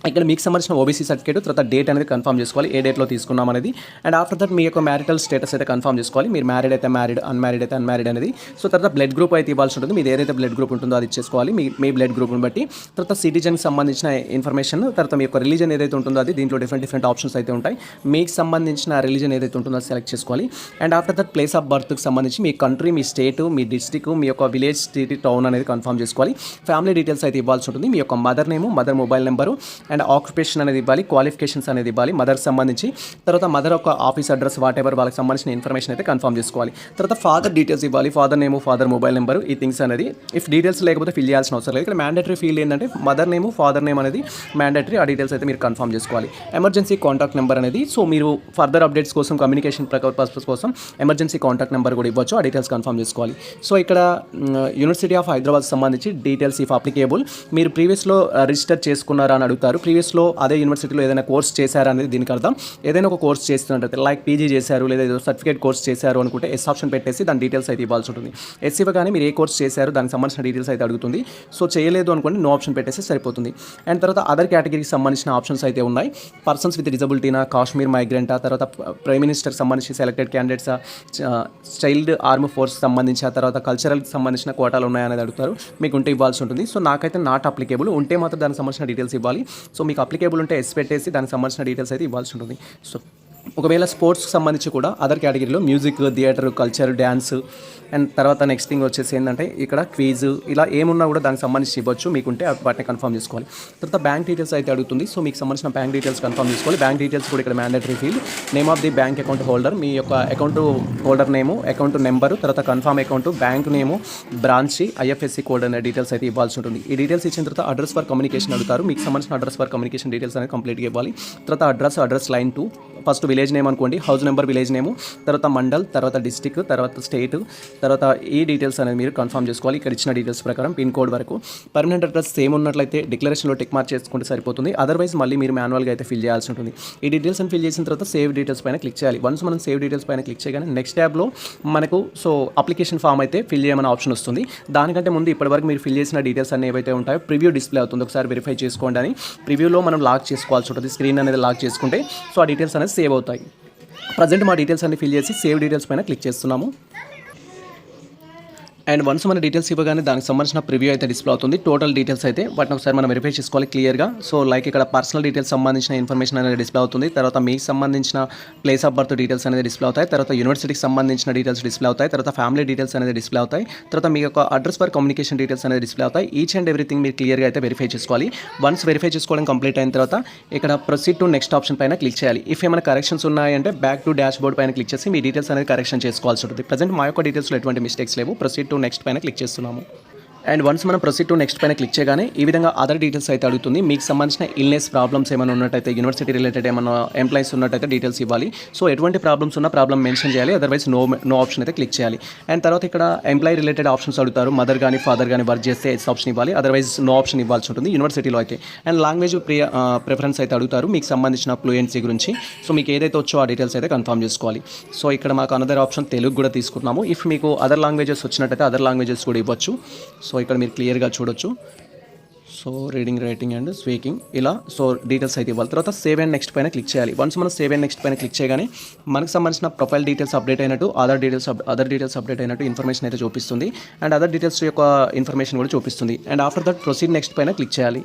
ఇక్కడ మీకు సంబంధించిన ఓబీసీ సర్టిఫికేట్ తర్వాత డేట్ అనేది కన్ఫర్మ్ చేసుకోవాలి, ఏ డేట్లో తీసుకున్నాం అనేది. అండ్ ఆఫ్టర్ దట్ మీ యొక్క మ్యారిటల్ స్టేటస్ అయితే కన్ఫర్మ్ చేసుకోవాలి, మీరు మ్యారీడ్ అయితే మ్యారీడ్, అన్మ్యారీడ్ అయితే అన్మ్యారీడ్ అనేది. సో తర్వాత బ్లడ్ గ్రూప్ అయితే ఇవ్వాల్సి ఉంటుంది, మీది ఏదైతే బ్లడ్ గ్రూప్ ఉంటుందో అది ఇచ్చేసుకోవాలి మీ బ్లడ్ గ్రూప్ని బట్టి. తర్వాత సిటిజన్కి సంబంధించిన ఇన్ఫర్మేషన్, తర్వాత మీ యొక్క రిలీజన్ ఏదైతే ఉంటుందో అది, దీంట్లో డిఫరెంట్ ఆప్షన్స్ అయితే ఉంటాయి. మీకు సంబంధించిన రిలీజన్ ఏదైతే ఉంటుందో అది సెలెక్ట్ చేసుకోవాలి. And after that place of బర్త్కి సంబంధించి మీ కంట్రీ, మీ స్టేట్, మీ డిస్ట్రిక్ట్, మీ యొక్క విలేజ్, సిటీ, టౌన్ అనేది కన్ఫర్మ్ చేసుకోవాలి. ఫ్యామిలీ డీటెయిల్స్ అయితే ఇవ్వాల్సి ఉంటుంది, మీ యొక్క mother name, mother mobile number, and occupation అనేది ఇవ్వాలి, క్వాలిఫికేషన్స్ అనేది ఇవ్వాలి మదర్కి సంబంధించి. తర్వాత మదర్ ఒక ఆఫీస్ అడ్రస్ వాట్ ఎవర్ వాళ్ళకి సంబంధించిన ఇన్ఫర్మేషన్ అయితే కన్ఫర్మ్ చేసుకోవాలి. తర్వాత ఫాదర్ డీటెయిల్స్ ఇవ్వాలి, father name, father mobile number, ఈ థింగ్స్ అనేది. ఇఫ్ డీటెయిల్స్ లేకపోతే ఫిల్ చేయాల్సిన అవసరం లేదు. ఇక్కడ మ్యాండేటరీ ఫీల్డ్ ఏంటంటే మదర్ నేము, ఫాదర్ నేమ్ అనేది మ్యాండేటరీ. ఆ డీటెయిల్స్ అయితే మీరు కన్ఫర్మ్ చేసుకోవాలి. ఎమర్జెన్సీ కాంటాక్ట్ నెంబర్ అనేది, సో మీరు ఫర్దర్ అప్డేట్స్ కోసం, కమ్యూనికేషన్ పర్పస్ కోసం ఎమర్జెన్సీ కాంటాక్ట్ నెంబర్ కూడా ఇవ్వచ్చు, ఆ డీటెయిల్స్ కన్ఫర్మ్ చేసుకోవాలి. సో ఇక్కడ యూనివర్సిటీ ఆఫ్ హైదరాబాద్ సంబంధించి డీటెయిల్స్ ఇఫ్ అప్లికేబుల్, మీరు ప్రీవియస్లో రిజిస్టర్ చేసుకున్నారా అని అడుగుతారు. ప్రీవియస్లో అదే యూనివర్సిటీలో ఏదైనా కోర్స్ చేశారా అనేది దీనికి అర్థం. ఏదైనా ఒక కోర్స్ చేస్తున్నట్టు లైక్ పీజీ చేశారు, లేదా ఏదో సర్టిఫికేట్ కోర్స్ చేశారు అనుకుంటే ఎస్ ఆప్షన్ పెట్టేసి దాని డీటెయిల్స్ అయితే ఇవ్వాల్సి ఉంటుంది. ఎస్ ఇవ్వగానే మీరు ఏ కోర్స్ చేశారు దానికి సంబంధించిన డీటెయిల్స్ అయితే అడుగుతుంది. సో చేయలేదు అనుకోండి నో ఆప్షన్ పెట్టేసి సరిపోతుంది. అండ్ తర్వాత అదర్ కేటగిరీకి సంబంధించిన ఆప్షన్స్ అయితే ఉన్నాయి. పర్సన్స్ విత్ డిజబిలిటీనా, కాశ్మీర్ మైగ్రెంటా, తర్వాత ప్రైమ్ మినిస్టర్కి సంబంధించి సెలెక్టెడ్ క్యాండిడేట్సా, చైల్డ్ ఆర్మ్ ఫోర్స్ సంబంధించి, ఆ తర్వాత కల్చరల్కి సంబంధించిన కోటాలు ఉన్నాయనేది అడుగుతారు. మీకు ఉంటే ఇవ్వాల్సి ఉంటుంది. సో నాకైతే నాట్ అప్లికేబుల్, ఉంటే మాత్రం దానికి సంబంధించిన డీటెయిల్స్ ఇవ్వాలి. సో మీకు అప్లికేబుల్ ఉంటే ఎస్ పెట్టేసి దానికి సంబంధించిన డీటెయిల్స్ అయితే ఇవ్వాల్సి ఉంటుంది. సో ఒకవేళ స్పోర్ట్స్కి సంబంధించి కూడా అదర్ కేటగిరీలో music, theatre, culture, dance, and తర్వాత నెక్స్ట్ థింగ్ వచ్చేసి ఏంటంటే ఇక్కడ క్విజ్, ఇలా ఏమున్నా కూడా దానికి సంబంధించి ఇవ్వచ్చు, మీకుంటే వాటిని కన్ఫర్మ్ చేసుకోవాలి. తర్వాత బ్యాంక్ డీటెయిల్స్ అయితే అడుగుతుంది. సో మీకు సంబంధించిన బ్యాంక్ డీటెయిల్స్ కన్ఫర్మ్ చేసుకోవాలి. బ్యాంక్ డీటెయిల్స్ కూడా ఇక్కడ mandatory field. Name of the bank account holder, మీ యొక్క account holder name, account number, తర్వాత confirm account, bank name, branch, IFSC code అనే డీటెయిల్స్ అయితే ఇవ్వాల్సి ఉంటుంది. ఈ డీటెయిల్స్ ఇచ్చిన తర్వాత అడ్రస్ ఫర్ కమ్యూనికేషన్ అడుగుతారు. మీకు సంబంధించిన అడ్రస్ ఫర్ కమ్యూనికేషన్ డీటెయిల్స్ అనేది కంప్లీట్గా ఇవ్వాలి. తర్వాత address line 2, first village name అనుకోండి, హౌస్ నెంబర్, విలేజ్ నేము, తర్వాత మండల్, తర్వాత డిస్టిక్, తర్వాత స్టేట్, తర్వాత ఈ డీటెయిల్స్ అనేది మీరు కన్ఫర్మ్ చేసుకోవాలి. ఇక్కడ ఇచ్చిన డీటెయిల్స్ ప్రకారం పిన్ కోడ్ వరకు. పర్మనెంట్ అడ్రస్ సేమ్ ఉన్నట్లయితే డిక్లరేషన్లో టిక్ మార్క్ చేసుకుంటే సరిపోతుంది. అదర్వైజ్ మళ్ళీ మీరు మాన్యువల్గా అయితే ఫిల్ చేయాల్సి ఉంటుంది. ఈ డీటెయిల్స్ అని ఫిల్ చేసిన తర్వాత సేవ్ డీటెయిల్స్ పైన క్లిక్ చేయాలి. వన్స్ మనం సేవ్ డీటెయిల్స్ పైన క్లిక్ చేయగానే నెక్స్ట్ ట్యాబ్లో మనకు అప్లికేషన్ ఫామ్ అయితే ఫిల్ చేయమని ఆప్షన్ వస్తుంది. దానికంటే ముందు ఇప్పటివరకు మీరు ఫిల్ చేసిన డీటెయిల్స్ అన్ని ఏవైతే ఉంటాయో ప్రివ్యూ డిస్ప్లే అవుతుంది, ఒకసారి వెరిఫై చేసుకోండి అని. ప్రివ్యూలో మనం లాక్ చేసుకోవాల్సి ఉంటుంది, స్క్రీన్ అనేది లాక్ చేసుకుంటే సో ఆ డీటెయిల్స్ అనేది సేవ్ అవుతాయి. ప్రజెంట్ మా డీటెయిల్స్ అన్ని ఫిల్ చేసి సేవ్ డీటెయిల్స్ పైన క్లిక్ చేస్తున్నాము. అండ్ వన్స్ మన డీటెయిల్స్ ఇవ్వగానే దానికి సంబంధించిన ప్రివ్యూ అయితే డిస్ప్లే అవుతుంది. టోటల్ డీటెయిల్స్ అయితే వాటిని ఒకసారి మనం వెరిఫై చేసుకోవాలి క్లియర్గా. సో లైక్ ఇక్కడ పర్సనల్ డీటెయిల్స్ సంబంధించిన ఇన్ఫర్మేషన్ అనేది డిస్ప్లే అవుతుంది. తర్వాత మీకు సంబంధించిన ప్లేస్ ఆఫ్ బర్త్ డీటెయిల్స్ అనేది డిస్ప్లే అవుతాయి. తర్వాత యూనివర్సిటీకి సంబంధించిన డీటెయిల్స్ డిస్ప్లే అవుతాయి. తర్వాత ఫ్యామిలీ డీటెయిల్స్ అనేది డిస్ప్లే అవుతాయి. తర్వాత మీ యొక్క అడ్రస్ ఫర్ కమ్యూనికేషన్ డీటెయిల్స్ అనేది డిస్ప్లే అవుతాయి. ఈచ్ అండ్ ఎవ్రీథింగ్ మీరు క్లియర్గా అయితే వెరిఫై చేసుకోవాలి. వన్స్ వెరిఫై చేసుకోవడం కంప్లీట్ అయిన తర్వాత ఇక్కడ ప్రొసీడ్ టు నెక్స్ట్ ఆప్షన్ పైన క్లిక్ చేయాలి. ఇఫ్ ఏమైనా కరెక్షన్స్ ఉన్నాయంటే బ్యాక్ టు డాష్ బోర్డ్ పైన క్లిక్ చేసి మీ డీటెయిల్స్ అనేది కరెక్షన్ చేసుకోవాల్సి ఉంటుంది. ప్రజెంట్ మా యొక్క డీటెయిల్స్లో ఎటువంటి మిస్టేక్స్ లేవు. ప్రొసీడ్ టు నెక్స్ట్ పైన క్లిక్ చేస్తున్నాము. అండ్ వన్స్ మనం ప్రొసీడ్ టు నెక్స్ట్ పైన క్లిక్ చేయగానే ఈ విధంగా అదర్ డీటెయిల్స్ అయితే అడుగుతుంది. మీకు సంబంధించిన ఇల్నెస్ ప్రాబ్లమ్స్ ఏమైనా ఉన్నట్టయితే, యూనివర్సిటీ రిలేటెడ్ ఏమైనా ఎంప్లాయీస్ ఉన్నట్టయితే డీటెయిల్స్ ఇవ్వాలి. సో ఎటువంటి ప్రాబ్లమ్స్ ఉన్నా ప్రాబ్లమ్ మెన్షన్ చేయాలి, అదర్వైజ్ నో ఆప్షన్ అయితే క్లిక్ చేయాలి. అండ్ తర్వాత ఇక్కడ ఎంప్లాయీ రిలేటెడ్ ఆప్షన్స్ అడుగుతారు. మదర్ కానీ ఫాదర్ కానీ వర్క్ చేస్తే ఎస్ ఆప్షన్ ఇవ్వాలి, అదర్వైజ్ నో ఆప్షన్ ఇవ్వాల్సి ఉంటుంది యూనివర్సిటీలో అయితే. అండ్ లాంగ్వేజ్ ప్రిఫరెన్స్ అయితే అడుగుతారు, మీకు సంబంధించిన ఫ్లూయెన్సీ గురించి. సో మీకు ఏదైతే వచ్చో ఆ డీటెయిల్స్ అయితే కన్ఫర్మ్ చేసుకోవాలి. సో ఇక్కడ మాకు అనదర్ ఆప్షన్ తెలుగు కూడా తీసుకున్నాము. ఇఫ్ మీకు అదర్ లాంగ్వేజెస్ వచ్చినట్టయితే అదర్ లాంగ్వేజెస్ కూడా ఇవ్వచ్చు. సో ఇక్కడ మీరు క్లియర్గా చూడొచ్చు. So reading, writing and speaking ఇలా సో డీటెయిల్స్ అయితే ఇవ్వాలి. తర్వాత సేవ్ అండ్ నెక్స్ట్ పైన క్లిక్ చేయాలి. వన్స్ మనం సేవ్ అండ్ నెక్స్ట్ పైన క్లిక్ చేయగానే మనకు సంబంధించిన ప్రొఫైల్ డీటెయిల్స్ అప్డేట్ అయినట్టు, అదర్ డీటెయిల్స్ అప్డేట్ అయినట్టు ఇన్ఫర్మేషన్ అయితే చూపిస్తుంది. అండ్ అదర్ డీటెయిల్స్ యొక్క ఇన్ఫర్మేషన్ కూడా చూపిస్తుంది. And after that proceed next పైన క్లిక్ చేయాలి.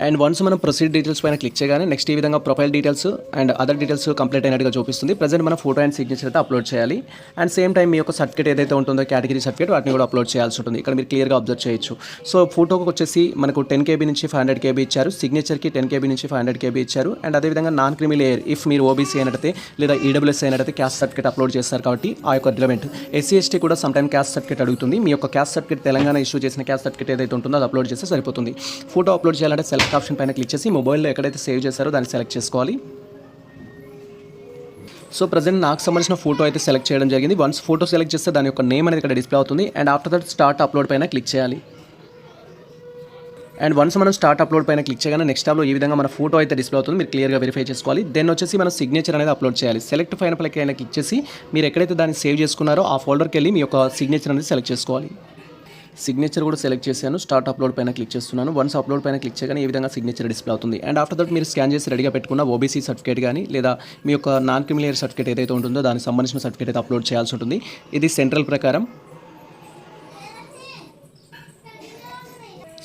అండ్ వన్స్ మనం ప్రొసీడ్ డీటెయిల్స్ పైన క్లిక్ చేయగానే నెక్స్ట్ ఈ విధంగా profile details and other details complete అయినట్టుగా చూపిస్తుంది. ప్రజెంట్ మన ఫోటో అండ్ సిగ్నేచర్ అయితే అప్లోడ్ చేయాలి. అండ్ సేమ్ టైం మీ యొక్క సర్టిఫికేట్ ఏదైతే ఉంటుందో కేటగిరీ సర్టిఫికేట్ వాటిని కూడా అప్లోడ్ చేయాల్సి ఉంటుంది. ఇక్కడ మీరు క్లియర్గా అబ్జర్వ్ చేయొచ్చు. సో ఫోటోకి వచ్చేసి మనకు 10 KB నుంచి 500 KB ఇచ్చారు, సిగ్నేచర్కి 10 KB నుంచి 500 KB ఇచ్చారు. అండ్ అదేవిధంగా నాన్ క్రిమి లేయర్ ఇఫ్ మీరు ఓబీసీ అయినట్టయితే లేదా ఈడబ్ల్యూఎస్ అయినట్టయితే క్యాస్ట్ సర్టిఫికేట్ అప్లోడ్ చేస్తారు కాబట్టి ఆ యొక్క రిలవెంట్. ఎస్సీ ఎస్టీ కూడా సమ్ టైమ్ క్యాస్ట్ సర్టిఫికేట్ అడుగుతుంది. మీ యొక్క క్యాస్ట్ సర్టిఫికేట్ తెలంగాణ ఇష్యూ చేసిన క్యాస్ట్ సర్టిఫికేట్ ఏదైతే ఉంటుందో అది అప్లోడ్ చేస్తే సరిపోతుంది. ఫోటో అప్లోడ్ చేయాలంటే సెలెక్ట్ ఆప్షన్ పైన క్లిక్ చేసి మొబైల్లో ఎక్కడైతే సేవ్ చేశారో దాన్ని సెలెక్ట్ చేసుకోవాలి. సో ప్రజెంట్ నాకు సంబంధించిన ఫోటో అయితే సెలెక్ట్ చేయడం జరిగింది. వన్స్ ఫోటో సెలెక్ట్ చేస్తే దాని యొక్క నేమ్ అనేది ఇక్కడ డిస్ప్లే అవుతుంది. And after that start upload పైన క్లిక్ చేయాలి. అండ్ వన్స్ మనం స్టార్ట్ అప్లోడ్ పైన క్లిక్ చేయగానే నెక్స్ట్ టాబ్లో ఈ విధంగా మన ఫోటో అయితే డిస్ప్లే అవుతుంది. మీరు క్లియర్గా వెరిఫై చేసుకోవాలి. దెన్ వచ్చేసి మన సిగ్నేచర్ అనేది అప్లోడ్ చేయాలి. సెలెక్ట్ ఫైన్ పైన క్లిక్ చేసి మీరు ఎక్కడైతే దాన్ని సేవ్ చేసుకున్నారో ఆ ఫోల్డర్కి వెళ్ళి మీ యొక్క సిగ్నేచర్ అనేది సెలెక్ట్ చేసుకోవాలి. సిగ్నేచర్ కూడా సెలెక్ట్ చేశాను. స్టార్ట్ అప్లోడ్ పైన క్లిక్ చేస్తున్నాను. వన్స్ అప్లోడ్ పైన క్లిక్ చేయగానే ఈ విధంగా సిగ్నేచర్ డిస్ప్లే అవుతుంది. అండ్ ఆఫ్టర్ దట్ మీరు స్కాన్ చేసి రెడీగా పెట్టుకున్న ఓబీసీ సర్టిఫికేట్ కానీ లేదా మీ యొక్క నాన్ క్రిమిలియర్ సర్టిఫికేట్ ఏదైతే ఉంటుందో దానికి సంబంధించిన సర్టిఫికేట్ అయితే అప్లోడ్ చేయాల్సి ఉంటుంది. ఇది సెంట్రల్ ప్రకారం.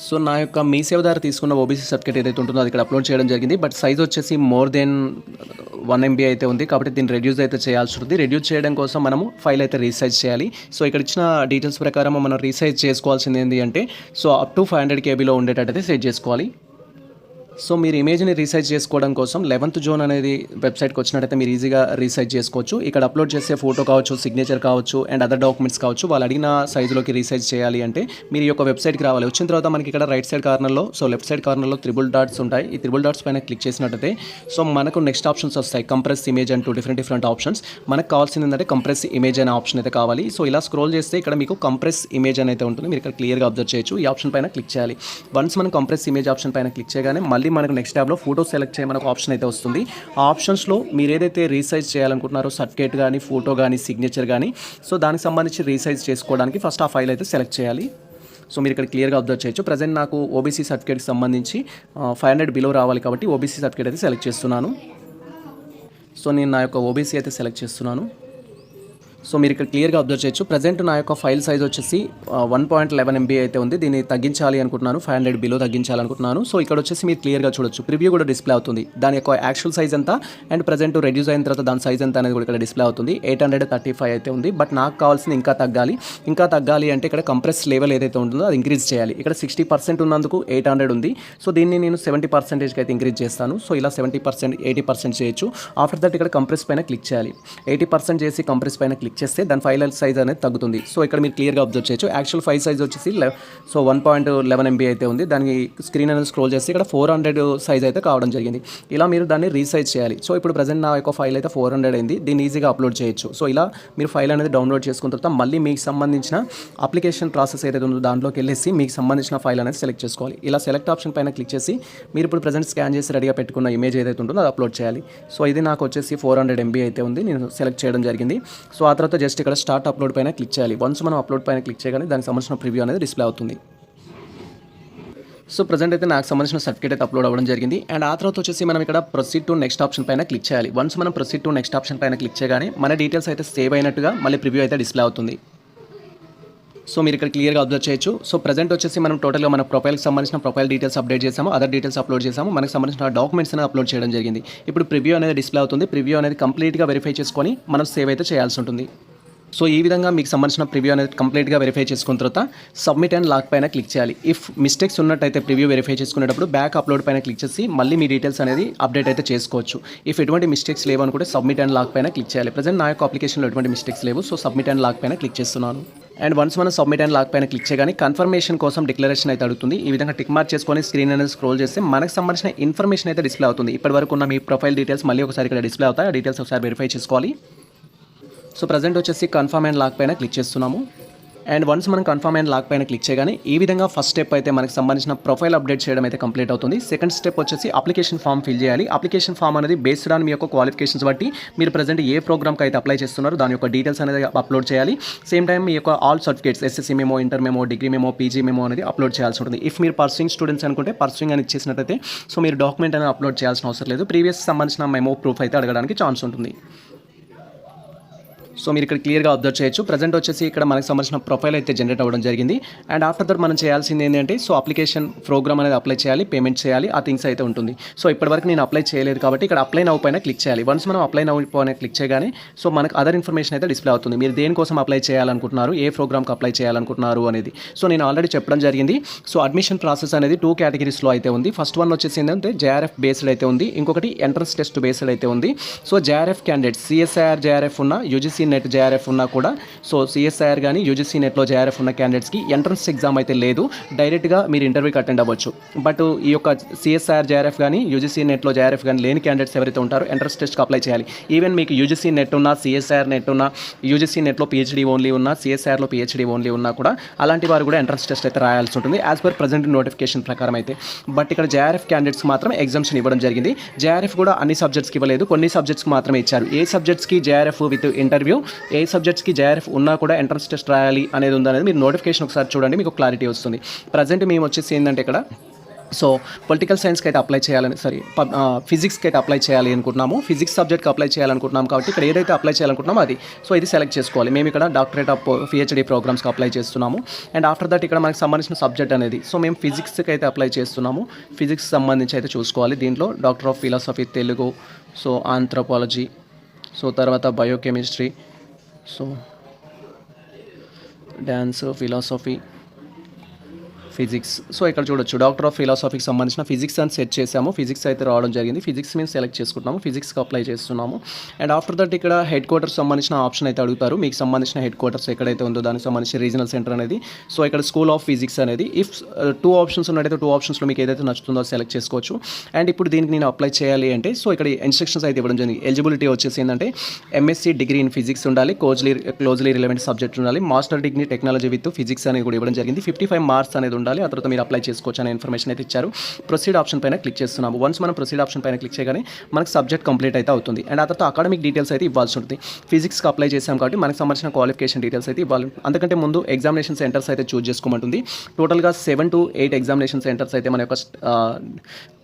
సో నా యొక్క మీ సేవ ద్వారా తీసుకున్న ఓబీసీ సర్టిఫికేట్ ఏదైతే ఉంటుందో అది ఇక్కడ అప్లోడ్ చేయడం జరిగింది. బట్ సైజ్ వచ్చేసి మోర్ దెన్ 1 MB అయితే ఉంది కాబట్టి దీన్ని రెడ్యూస్ అయితే చేయాల్సి ఉంటుంది. రెడ్యూస్ చేయడం కోసం మనము ఫైల్ అయితే రీసైజ్ చేయాలి. సో ఇక్కడ ఇచ్చిన డీటెయిల్స్ ప్రకారం మనం రీసైజ్ చేసుకోవాల్సింది ఏంటి అంటే సో అప్ టు 500 KB ఉండేటట్టయితే సెట్ చేసుకోవాలి. సో మీరు ఇమేజ్ని రీసైజ్ చేసుకోవడం కోసం 11th జోన్ అనేది వెబ్సైట్కి వచ్చినట్టయితే మీరు ఈజీగా రీసైజ్ చేసుకోవచ్చు. ఇక్కడ అప్లోడ్ చేసే ఫోటో కావచ్చు, సిగ్నేచర్ కావచ్చు అండ్ అదర్ డాక్యుమెంట్స్ కావచ్చు వాళ్ళు అడిగిన సైజులోకి రీసైజ్ చేయాలి అంటే మీరు ఈ యొక్క వెబ్సైట్కి రావాలి. వచ్చిన తర్వాత మనకి ఇక్కడ రైట్ సైడ్ కార్నర్లో లెఫ్ట్ సైడ్ కార్నర్లో 3 డాట్స్ ఉంటాయి. ఈ 3 డాట్స్ పైన క్లిక్ చేసినట్టయితే సో మనకు నెక్స్ట్ ఆప్షన్స్ వస్తాయి. కంప్రెస్ ఇమేజ్ అంటూ డిఫరెంట్ ఆప్షన్స్. మనకు కావాల్సింది ఏంటంటే కంప్రెస్ ఇమేజ్ అనే ఆప్షన్ అయితే కావాలి. సో ఇలా స్క్రోల్ చేస్తే ఇక్కడ మీకు కంప్రెస్ ఇమేజ్ అనేది ఉంటుంది. మీరు ఇక్కడ క్లియర్గా అబ్జర్వ్ చేయొచ్చు. ఈ ఆప్షన్ పైన క్లిక్ చేయాలి. వన్స్ మనం కంప్రెస్ ఇమేజ్ ఆప్షన్ పైన క్లిక్ చేయగానే మళ్ళీ మనకు నెక్స్ట్ ట్యాబ్లో ఫోటో సెలెక్ట్ చేయమని ఒక ఆప్షన్ అయితే వస్తుంది. ఆ ఆప్షన్స్లో మీరు ఏదైతే రీసైజ్ చేయాలనుకుంటున్నారో సర్టిఫికేట్ కానీ ఫోటో కానీ సిగ్నేచర్ కానీ సో దానికి సంబంధించి రీసైజ్ చేసుకోవడానికి ఫస్ట్ ఆ ఫైల్ అయితే సెలెక్ట్ చేయాలి. సో మీరు ఇక్కడ క్లియర్గా అబ్జర్వ్ చేయొచ్చు. ప్రజెంట్ నాకు ఓబీసీ సర్టిఫికేట్కి సంబంధించి 500 బిలో రావాలి కాబట్టి ఓబీసీ సర్టిఫికేట్ అయితే సెలెక్ట్ చేస్తున్నాను. సో నేను నా యొక్క ఓబీసీ అయితే సెలెక్ట్ చేస్తున్నాను. సో మీరు ఇక్కడ క్లియర్గా అబ్జర్వ్ చేయొచ్చు. ప్రజెంట్ నా యొక్క ఫైల్ సైజ్ వచ్చేసి 1.11 MB అయితే ఉంది. దీన్ని తగ్గించాలి అనుకుంటున్నాను, 500 బిలో తగ్గించాలనుకుంటున్నాను. సో ఇక్కడ వచ్చేసి మీరు క్లియర్గా చూడొచ్చు. ప్రివ్యూ కూడా డిస్ప్లే అవుతుంది. దాని యొక్క యాక్చువల్ సైజ్ ఎంత అండ్ ప్రజెంట్ రెడ్యూస్ అయిన తర్వాత దాని సైజ్ ఎంత అనేది కూడా ఇక్కడ డిస్ప్లే అవుతుంది. 835 అయితే ఉంది. బట్ నాకు కావాల్సింది ఇంకా తగ్గాలి అంటే ఇక్కడ కంప్రెస్ లెవెల్ ఏదైతే ఉంటుందో అది ఇంక్రీజ్ చేయాలి. ఇక్కడ 60% ఉన్నందుకు 800 ఉంది. సో దీన్ని నేను 70% అయితే ఇంక్రీజ్ చేస్తాను. సో ఇలా 70% 80% చేయొచ్చు. ఆఫ్టర్ దట్ ఇక్కడ కంప్రెస్ పైన క్లిక్ చేయాలి. 80% చేసి కంప్రెస్ పైన క్లిక్ చేస్తే దాని ఫైల్ సైజ్ అనేది తగ్గుతుంది. సో ఇక్కడ మీరు క్లియర్గా అబ్జర్వ్ చేయొచ్చు. యాక్చువల్ ఫైల్ సైజ్ వచ్చేసి 1.11 MB అయితే ఉంది. దానికి స్క్రీన్ అనేది స్క్రోల్ చేస్తే ఇక్కడ 400 సైజ్ అయితే కావడం జరిగింది. ఇలా మీరు దాన్ని రీసైజ్ చేయాలి. సో ఇప్పుడు ప్రజెంట్ నా యొక్క ఫైల్ అయితే 400 అయింది. దీన్ని ఈజీగా అప్లోడ్ చేయొచ్చు. సో ఇలా మీరు ఫైల్ అనేది డౌన్లోడ్ చేసుకున్న తర్వాత మళ్ళీ మీకు సంబంధించిన అప్లికేషన్ ప్రాసెస్ ఏదైతే ఉందో దాంట్లోకి వెళ్ళేసి మీకు సంబంధించిన ఫైల్ అనేది సెలెక్ట్ చేసుకోవాలి. ఇలా సెలెక్ట్ ఆప్షన్ పైన క్లిక్ చేసి మీరు ఇప్పుడు ప్రజెంట్ స్కాన్ చేసి రెడీగా పెట్టుకున్న ఇమేజ్ ఏదైతే ఉంటుందో అది అప్లోడ్ చేయాలి. సో ఇది నాకు వచ్చేసి 400 MB అయితే ఉంది. నేను సెలెక్ట్ చేయడం జరిగింది. సో ఆ తర్వాత జస్ట్ ఇక్కడ స్టార్ట్ అప్లోడ్ పైన క్లిక్ చేయాలి. వన్స్ మనం అప్లోడ్ పైన క్లిక్ చేయగానే దానికి సంబంధించిన ప్రివ్యూ అనేది డిస్ప్లే అవుతుంది. సో ప్రజెంట్ అయితే నాకు సంబంధించిన సర్టిఫికేట్ అయితే అప్లోడ్ అవ్వడం జరిగింది. అండ్ ఆ తర్వాత వచ్చేసి మనం ఇక్కడ ప్రొసీడ్ టు నెక్స్ట్ ఆప్షన్ పైన క్లిక్ చేయాలి. వన్స్ మనం ప్రొసీడ్ టు నెక్స్ట్ ఆప్షన్ పైన క్లిక్ చేయగానే మన డీటెయిల్స్ అయితే సేవ్ అయినట్టుగా మళ్ళీ ప్రివ్యూ అయితే డిస్ప్లే అవుతుంది. సో మీరు ఇక్కడ క్లియర్గా అబ్జర్వ్ చేయొచ్చు. సో ప్రజెంట్ వచ్చేసి మనం టోటల్గా మన ప్రొఫైల్కి సంబంధించిన ప్రొఫైల్ డీటెయిల్స్ అప్డేట్ చేసాము, అదర్ డీటెయిల్స్ అప్లోడ్ చేసాము, మనకు సంబంధించిన డాక్యుమెంట్స్ అనేది అప్లోడ్ చేయడం జరిగింది. ఇప్పుడు ప్రివ్యూ అనేది డిస్ప్లే అవుతుంది. ప్రివ్యూ అనేది కంప్లీట్గా వెరిఫై చేసుకొని మనం సేవ్ అయితే చేయాల్సి ఉంటుంది. సో ఈ విధంగా మీకు సంబంధించిన ప్రివ్యూ అనేది కంప్లీట్గా వెరిఫై చేసుకున్న తర్వాత సబ్మిట్ అండ్ లాక్ పైన క్లిక్ చేయాలి. ఇఫ్ మిస్టేక్స్ ఉన్నట్టయితే ప్రివ్యూ వెరిఫై చేసుకునేటప్పుడు బ్యాక్ అప్లోడ్ పైన క్లిక్ చేసి మళ్ళీ మీ డీటెయిల్స్ అనేది అప్డేట్ అయితే చేసుకోవచ్చు. ఇఫ్ ఎటువంటి మిస్టేక్స్ లేవు అనుకుంటే సబ్మిట్ అండ్ లాక్ పైన క్లిక్ చేయాలి. ప్రజెంట్ నా యొక్క అప్లికేషన్లో ఎటువంటి మిస్టేక్స్ లేవు. సో సబ్మిట్ అండ్ లాక్ పైన క్లిక్ చేస్తున్నాను. అండ్ వన్స్ మనం సబ్మిట్ అండ్ లాక్ పైన క్లిక్ చేయగానే కన్ఫర్మేషన్ కోసం డిక్లరేషన్ అయితే అడుగుతుంది. ఈ విధంగా టిక్ మార్క్ చేసుకొని స్క్రీన్ అనేది స్క్రోల్ చేస్తే మనకు సంబంధించిన ఇన్ఫర్మేషన్ అయితే డిస్ప్లే అవుతుంది. ఇప్పటివరకు ఉన్న మీ ప్రొఫైల్ డీటెయిల్స్ మళ్ళీ ఒకసారి ఇక్కడ డిస్ప్లే అవుతాయి. ఆ డీటెయిల్స్ ఒకసారి వెరిఫై చేసుకోవాలి. సో ప్రజెంట్ వచ్చేసి కన్ఫర్మ్ అండ్ లాక్ పైన క్లిక్ చేస్తున్నాము. అండ్ వన్స్ మనం కన్ఫర్మ్ అండ్ లాక్ పైన క్లిక్ చేయగానే ఈ విధంగా ఫస్ట్ స్టెప్ అయితే మనకు సంబంధించిన ప్రొఫైల్ అప్డేట్ చేయడం అయితే కంప్లీట్ అవుతుంది. సెకండ్ స్టెప్ వచ్చేసి అప్లికేషన్ ఫామ్ ఫిల్ చేయాలి. అప్లికేషన్ ఫామ్ అనేది బేస్డ్ ఆన్ మీ యొక్క క్వాలిఫికేషన్స్ బట్టి మీరు ప్రజెంట్ ఏ ప్రోగ్రామ్కి అయితే అప్లై చేస్తున్నారో దాని యొక్క డీటెయిల్స్ అనేది అప్లోడ్ చేయాలి. సేమ్ టైం మీ యొక్క all certificates SSC memo, inter memo, degree memo, PG memo అనేది అప్లోడ్ చేయాల్సి ఉంటుంది. ఇఫ్ మీరు పర్సూయింగ్ స్టూడెంట్స్ అనుకుంటే పర్సూయింగ్ అని ఇచ్చేసినట్టయితే సో మీరు డాక్యుమెంట్ అనేది అప్లోడ్ చేయాల్సిన అవసరం లేదు. ప్రీవియస్ సంబంధించిన మెమో ప్రూఫ్ అయితే అడగడానికి ఛాన్స్ ఉంటుంది. సో మీరు ఇక్కడ క్లియర్గా అబ్జర్వ్ చేయొచ్చు. ప్రజెంట్ వచ్చేసి ఇక్కడ మనకు సంబంధించిన ప్రొఫైల్ అయితే జనరేట్ అవ్వడం జరిగింది. అండ్ ఆఫ్టర్ దట్ మనం చేయాల్సింది ఏంటంటే సో అప్లికేషన్ ప్రోగ్రామ్ అనేది అప్లై చేయాలి, పేమెంట్ చేయాలి, ఆ థింగ్స్ అయితే ఉంటుంది. సో ఇప్పటివరకు నేను అప్లై చేయలేదు కాబట్టి ఇక్కడ అప్లై నౌ పైన క్లిక్ చేయాలి. వన్స్ మనం అప్లై నౌ పైన క్లిక్ చేయగానే సో మనకు అదర్ ఇన్ఫర్మేషన్ అయితే డిస్ప్లే అవుతుంది. మీరు దేనికోసం అప్లై చేయాలనుకుంటున్నారు, ఏ ప్రోగ్రామ్కి అప్లై చేయాలనుకుంటున్నారు అనేది. సో నేను ఆల్రెడీ చెప్పడం జరిగింది. సో అడ్మిషన్ ప్రాసెస్ అనేది 2 కేటగిరీస్లో అయితే ఉంది. ఫస్ట్ వన్ వచ్చేసి ఏంటంటే జేఆర్ఎఫ్ బేస్డ్ అయితే ఉంది, ఇంకొకటి ఎంట్రన్స్ టెస్ట్ బేస్డ్ అయితే ఉంది. So JRF candidates CSIR JRF ఉన్న, యూజీసీ నెట్ జేఆర్ఎఫ్ ఉన్నా కూడా సో సిఎస్ఐఆర్ కానీ యూజీసీ నెట్లో జేఆర్ఎఫ్ ఉన్న క్యాండిడేట్స్కి ఎంట్రన్స్ ఎగ్జామ్ అయితే లేదు, డైరెక్ట్గా మీరు ఇంటర్వ్యూకి అటెండ్ అవ్వచ్చు. బట్ ఈ యొక్క సిఎస్ఐఆర్ జేఆర్ఎఫ్ కానీ యూజీసీ నెట్లో జేఆర్ఎఫ్ కానీ లేని క్యాండిడేట్స్ ఎవరైతే ఉంటారో ఎంట్రన్స్ టెస్ట్కి అప్లై చేయాలి. ఈవెన్ మీకు యూజీసీ నెట్ ఉన్నా, సిఎస్ఐఆర్ నెట్ ఉన్నా, యూజీసీ నెట్లో పిహెచ్డీ ఓన్లీ ఉన్నా, సిఎస్ఐఆర్లో పిహెచ్డీ ఓన్లీ ఉన్నా కూడా అలాంటి వారు కూడా ఎంట్రన్స్ టెస్ట్ అయితే రాయాల్సి ఉంటుంది యాజ్ పర్ ప్రజెంట్ నోటిఫికేషన్ ప్రకారం అయితే. బట్ ఇక్కడ జేఆర్ఎఫ్ క్యాండిడేట్స్ మాత్రం ఎగ్జామ్షన్ ఇవ్వడం జరిగింది. జేఆర్ఎఫ్ కూడా అన్ని సబ్జెక్ట్స్కి ఇవ్వలేదు, కొన్ని సబ్జెక్ట్స్కి మాత్రమే ఇచ్చారు. ఏ సబ్జెక్ట్స్కి జేఆర్ఎఫ్ విత్ ఇంటర్వ్యూ, ఏ సబ్జెక్ట్స్కి జేఆర్ఎఫ్ ఉన్నా కూడా ఎంట్రన్స్ టెస్ట్ రాయాలి అనేది ఉందనేది మీరు నోటిఫికేషన్ ఒకసారి చూడండి, మీకు క్లారిటీ వస్తుంది. ప్రజెంట్ మేము వచ్చేసి ఏంటంటే ఇక్కడ సో పొలిటికల్ సైన్స్కి అయితే అప్లై చేయాలని ఫిజిక్స్కి అయితే అప్లై చేయాలి అనుకుంటున్నాము. ఫిజిక్స్ సబ్జెక్ట్కి అప్లై చేయాలనుకుంటున్నాం కాబట్టి ఇక్కడ ఏదైతే అప్లై చేయాలనుకుంటున్నామో అది సో ఇది సెలెక్ట్ చేసుకోవాలి. మేము ఇక్కడ డాక్టరేట్ ఆఫ్ పిహెచ్డీ ప్రోగ్రామ్స్కి అప్లై చేస్తున్నాము. అండ్ ఆఫ్టర్ దట్ ఇక్కడ మనకు సంబంధించిన సబ్జెక్ట్ అనేది సో మేము ఫిజిక్స్కి అయితే అప్లై చేస్తున్నాము. ఫిజిక్స్ సంబంధించి అయితే చూసుకోవాలి. దీంట్లో doctor of philosophy Telugu, so anthropology, so తర్వాత biochemistry, so dance, philosophy, physics. So ఇక్కడ చూడొచ్చు డాక్టర్ ఆఫ్ ఫిలాసఫీకి సంబంధించిన ఫిజిక్స్ అని సెట్ చేసాము. ఫిజిక్స్ అయితే రావడం జరిగింది. ఫిజిక్స్ మేము సెలెక్ట్ చేసుకుంటున్నాము, ఫిజిక్స్కి అప్లై చేస్తున్నాము. అండ్ ఆఫ్టర్ దట్ ఇక్కడ హెడ్ క్వార్టర్స్ సంబంధించిన ఆప్షన్ అయితే అడుగుతారు. మీకు సంబంధించిన హెడ్ క్వార్టర్స్ ఎక్కడైతే ఉందో దానికి సంబంధించిన రీజనల్ సెంటర్ అనేది. సో ఇక్కడ స్కూల్ ఆఫ్ ఫిజిక్స్ అనేది ఇఫ్ 2 ఆప్షన్స్ ఉన్నట్టయితే 2 ఆప్షన్స్లో మీకు ఏదైతే నచ్చుతుందో సెలెక్ట్ చేసుకోవచ్చు. అండ్ ఇప్పుడు దీనికి నేను అప్లై చేయాలి అంటే సో ఇక్కడ ఇన్స్ట్రక్షన్స్ అయితే ఇవ్వడం జరిగింది. ఎలిజిబిలిటీ వచ్చేసి ఏంటంటే ఎంఎస్సీ డిగ్రీ ఇన్ ఫిజిక్స్ ఉండాలి, క్లోజ్లీ రిలవెంట్ సబ్జెక్ట్ ఉండాలి, master degree technology with physics అనేది కూడా ఇవ్వడం జరిగింది. 55 మార్క్స్ అనేది ఉండాలి. ఆ తర్వాత మీరు అప్లై చేసుకోవచ్చు అనే ఇన్ఫర్మేషన్ అయితే ఇచ్చారు. ప్రొసీడ్ ఆప్షన్ పైన క్లిక్ చేస్తున్నాము. వన్స్ మనం ప్రొసీడ్ ఆప్షన్ పైన క్లిక్ చేయగానే మనకు సబ్జెక్ట్ కంప్లీట్ అయితే అవుతుంది. అండ్ ఆ తర్వాత అకాడమిక్ డీటెయిల్స్ అయితే ఇవ్వాల్సి ఉంటుంది. ఫిజిక్స్కి అప్లై చేసాం కాబట్టి మనకు సంబంధించిన క్వాలిఫికేషన్ డీటెయిల్స్ అయితే ఇవ్వాలి. అంతకంటే ముందు ఎగ్జామినేషన్ సెంటర్స్ అయితే చూస్ చేసుకోమంటుంది. టోటల్గా 7 to 8 ఎగ్జామినేషన్ సెంటర్స్ అయితే మన యొక్క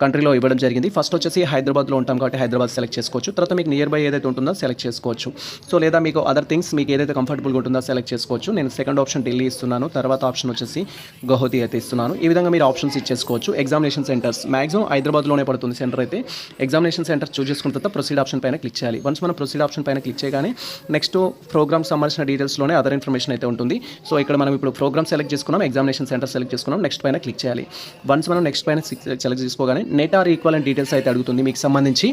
కంట్రీలో ఇవ్వడం జరిగింది. ఫస్ట్ వచ్చేసి హైదరాబాద్లో ఉంటాం కాబట్టి హైదరాబాద్ సెలెక్ట్ చేసుకోవచ్చు. తర్వాత మీకు నియర్ బై ఏదైతే ఉంటుందో సెలెక్ట్ చేసుకోవచ్చు. సో లేదా మీకు అదర్ థింగ్స్ మీకు ఏదైతే కంఫర్టబుల్గా ఉంటుందో సెలెక్ట్ చేసుకోవచ్చు. నేను సెకండ్ ఆప్షన్ ఢిల్లీ ఇస్తున్నాను, తర్వాత ఆప్షన్ వచ్చేసి గౌహతి అయితే ఇస్తున్నాను. ఈ విధంగా మీరు ఆప్షన్స్ ఇచ్చేసుకోవచ్చు. ఎగ్జామినేషన్ సెంటర్స్ మాక్సిమం హైదరాబాద్లోనే పడుతుంది సెంటర్ అయితే. ఎగ్జామినేషన్ సెంటర్ చూస్ చేసుకున్న తర్వాత ప్రొసీడ్ ఆప్షన్ పైన క్లిక్ చేయాలి. వన్స్ మనం ప్రొసీడ్ ఆప్షన్ పైన క్లిక్ చేయగానే నెక్స్ట్ ప్రోగ్రామ్ సంబంధించిన డీటెయిల్స్లోనే అదర్ ఇన్ఫర్మేషన్ అయితే ఉంటుంది. సో ఇక్కడ మనం ఇప్పుడు ప్రోగ్రామ్ సెలెక్ట్ చేసుకున్నాం, ఎగ్జామినేషన్ సెంటర్ సెలెక్ట్ చేసుకున్నాం, నెక్స్ట్ పైన క్లిక్ చేయాలి. వన్స్ మనం నెక్స్ట్ పైన సెలెక్ట్ చేసుకోగానే నెట్ ఆర్ ఈక్వల్ డీటెయిల్స్ అయితే అడుగుతుంది మీకు సంబంధించి.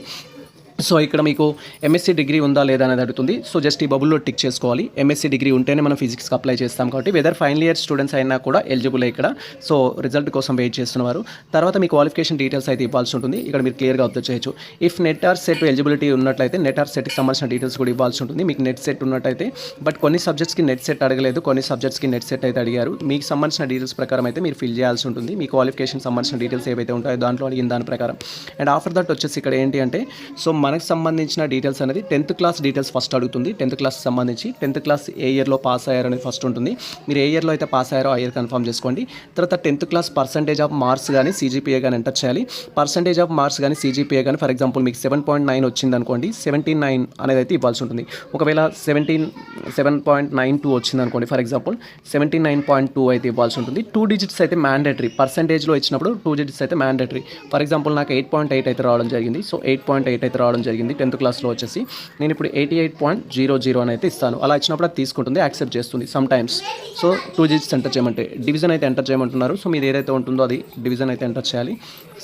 సో ఇక్కడ మీకు ఎంఎస్సీ డిగ్రీ ఉందా లేదా అనేది అడుగుతుంది. సో జస్ట్ ఈ బబుల్లో టిక్ చేసుకోవాలి. ఎంఎస్సీ డిగ్రీ ఉంటేనే మనం ఫిజిక్స్కి అప్లై చేస్తాం కాబట్టి వెదర్ ఫైనల్ ఇయర్ స్టూడెంట్స్ అయినా కూడా ఎలిజిబుల్ ఇక్కడ. సో రిజల్ట్ కోసం వెయిట్ చేస్తున్నవారు తర్వాత మీ క్వాలిఫికేషన్ డీటెయిల్స్ అయితే ఇవ్వాల్సి ఉంటుంది. ఇక్కడ మీరు క్లియర్గా అబ్జర్వ్ చేయొచ్చు. If net or set eligibility ఉన్నట్లయితే నెట్ ఆర్ సెట్కి సంబంధించిన డీటెయిల్స్ కూడా ఇవ్వాల్సి ఉంటుంది. మీకు నెట్ సెట్ ఉన్నట్టయితే బట్ కొన్ని సబ్జెక్ట్స్కి నెట్ సెట్ అడగలేదు, కొన్ని సబ్జెక్ట్స్కి నెట్ సెట్ అయితే అడిగారు. మీకు సంబంధించిన డీటెయిల్స్ ప్రకారం అయితే మీరు ఫిల్ చేయాల్సి ఉంటుంది. మీ క్వాలిఫికేషన్ సంబంధించిన డీటెయిల్స్ ఏవైతే ఉంటాయో దాంట్లో అడిగిన దాని ప్రకారం. అండ్ ఆఫ్టర్ దట్ వచ్చేసి ఇక్కడ ఏంటి అంటే సో మనకు సంబంధించిన డీటెయిల్స్ అనేది 10th క్లాస్ డీటెయిల్స్ ఫస్ట్ అడుగుతుంది. 10th క్లాస్ సంబంధించి 10th క్లాస్ ఏ ఇయర్లో పాస్ అయ్యారు అనేది ఫస్ట్ ఉంటుంది. మీరు ఏ ఇయర్లో అయితే పాస్ అయ్యారో ఆ ఇయర్ కన్ఫర్మ్ చేసుకోండి. తర్వాత 10th class percentage of marks కానీ సీజీపీఏ కానీ ఎంటర్ చేయాలి. పర్సంటేజ్ ఆఫ్ మార్క్స్ కానీ సీజీపీఏ కానీ ఫర్ ఎగ్జాంపుల్ మీకు 7.9 వచ్చింది అనుకోండి, 79 అనేది అయితే ఇవ్వాల్సి ఉంటుంది. ఒకవేళ 7.92 వచ్చింది అనుకోండి ఫర్ ఎగ్జాంపుల్ 79.2 అయితే ఇవ్వాల్సి ఉంటుంది. 2 డిజిట్స్ అయితే మ్యాండేటరీ. పర్సంటేజ్లో ఇచ్చినప్పుడు 2 డిజిట్స్ అయితే మ్యాండేటరీ. ఫర్ ఎగ్జాంపుల్ నాకు 8.8 అయితే రావడం జరిగింది. సో 8.8 అయితే రావడం జరిగింది 10th క్లాస్లో వచ్చేసి. నేను ఇప్పుడు 88.00 అని అయితే ఇస్తాను. అలా ఇచ్చినప్పుడు అది తీసుకుంటుంది, యాక్సెప్ట్ చేస్తుంది some times. So 2 digits enter చేయమంటే డివిజన్ అయితే ఎంటర్ చేయమంటున్నారు. సో మీరు ఏదైతే ఉంటుందో అది డివిజన్ అయితే ఎంటర్ చేయాలి.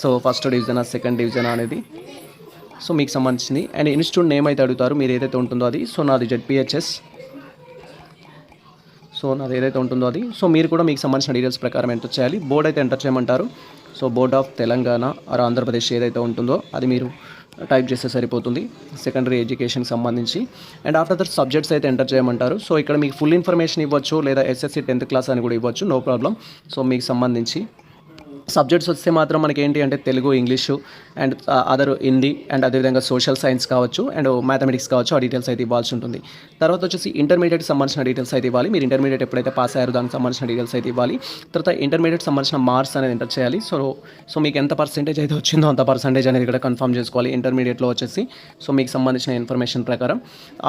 సో ఫస్ట్ డివిజనా సెకండ్ డివిజనా అనేది సో మీకు సంబంధించింది. అండ్ ఇన్స్టిట్యూట్ నేమ్ అయితే అడుగుతారు, మీరు ఏదైతే ఉంటుందో అది. సో నాది జెడ్పిహెచ్ఎస్. సో నాది ఏదైతే ఉంటుందో అది. సో మీరు కూడా మీకు సంబంధించిన డీటెయిల్స్ ప్రకారం ఎంటర్ చేయాలి. బోర్డ్ అయితే ఎంటర్ చేయమంటారు. So board of Telangana or Andhra Pradesh ఏదైతే ఉంటుందో అది మీరు టైప్ చేస్తే సరిపోతుంది సెకండరీ ఎడ్యుకేషన్కి సంబంధించి. అండ్ ఆఫ్టర్ దట్ సబ్జెక్ట్స్ అయితే ఎంటర్ చేయమంటారు. సో ఇక్కడ మీకు ఫుల్ ఇన్ఫర్మేషన్ ఇవ్వచ్చు లేదా ఎస్ఎస్సి 10th క్లాస్ అని కూడా ఇవ్వచ్చు, నో ప్రాబ్లం. సో మీకు సంబంధించి సబ్జెక్ట్స్ వస్తే మాత్రం మనకి ఏంటి అంటే Telugu, English, and other Hindi and అదేవిధంగా సోషల్ సైన్స్ కావచ్చు అండ్ మ్యాథమెటిక్స్ కావచ్చు, ఆ డీటెయిల్స్ అయితే ఇవ్వాల్సి ఉంటుంది. తర్వాత వచ్చేసి ఇంటర్మీడియట్కి సంబంధించిన డీటెయిల్స్ అయితే ఇవ్వాలి. మీరు ఇంటర్మీడియట్ ఎప్పుడైతే పాస్ అయ్యారో దానికి సంబంధించిన డీటెయిల్స్ అయితే ఇవ్వాలి. తర్వాత ఇంటర్మీడియట్ సంబంధించిన మార్క్స్ అనేది ఎంటర్ చేయాలి. సో మీకు ఎంత పర్సెంటేజ్ అయితే వచ్చిందో అంత పర్సెంటేజ్ అనేది ఇక్కడ కన్ఫర్మ్ చేసుకోవాలి ఇంటర్మీడియట్లో వచ్చేసి. సో మీకు సంబంధించిన ఇన్ఫర్మేషన్ ప్రకారం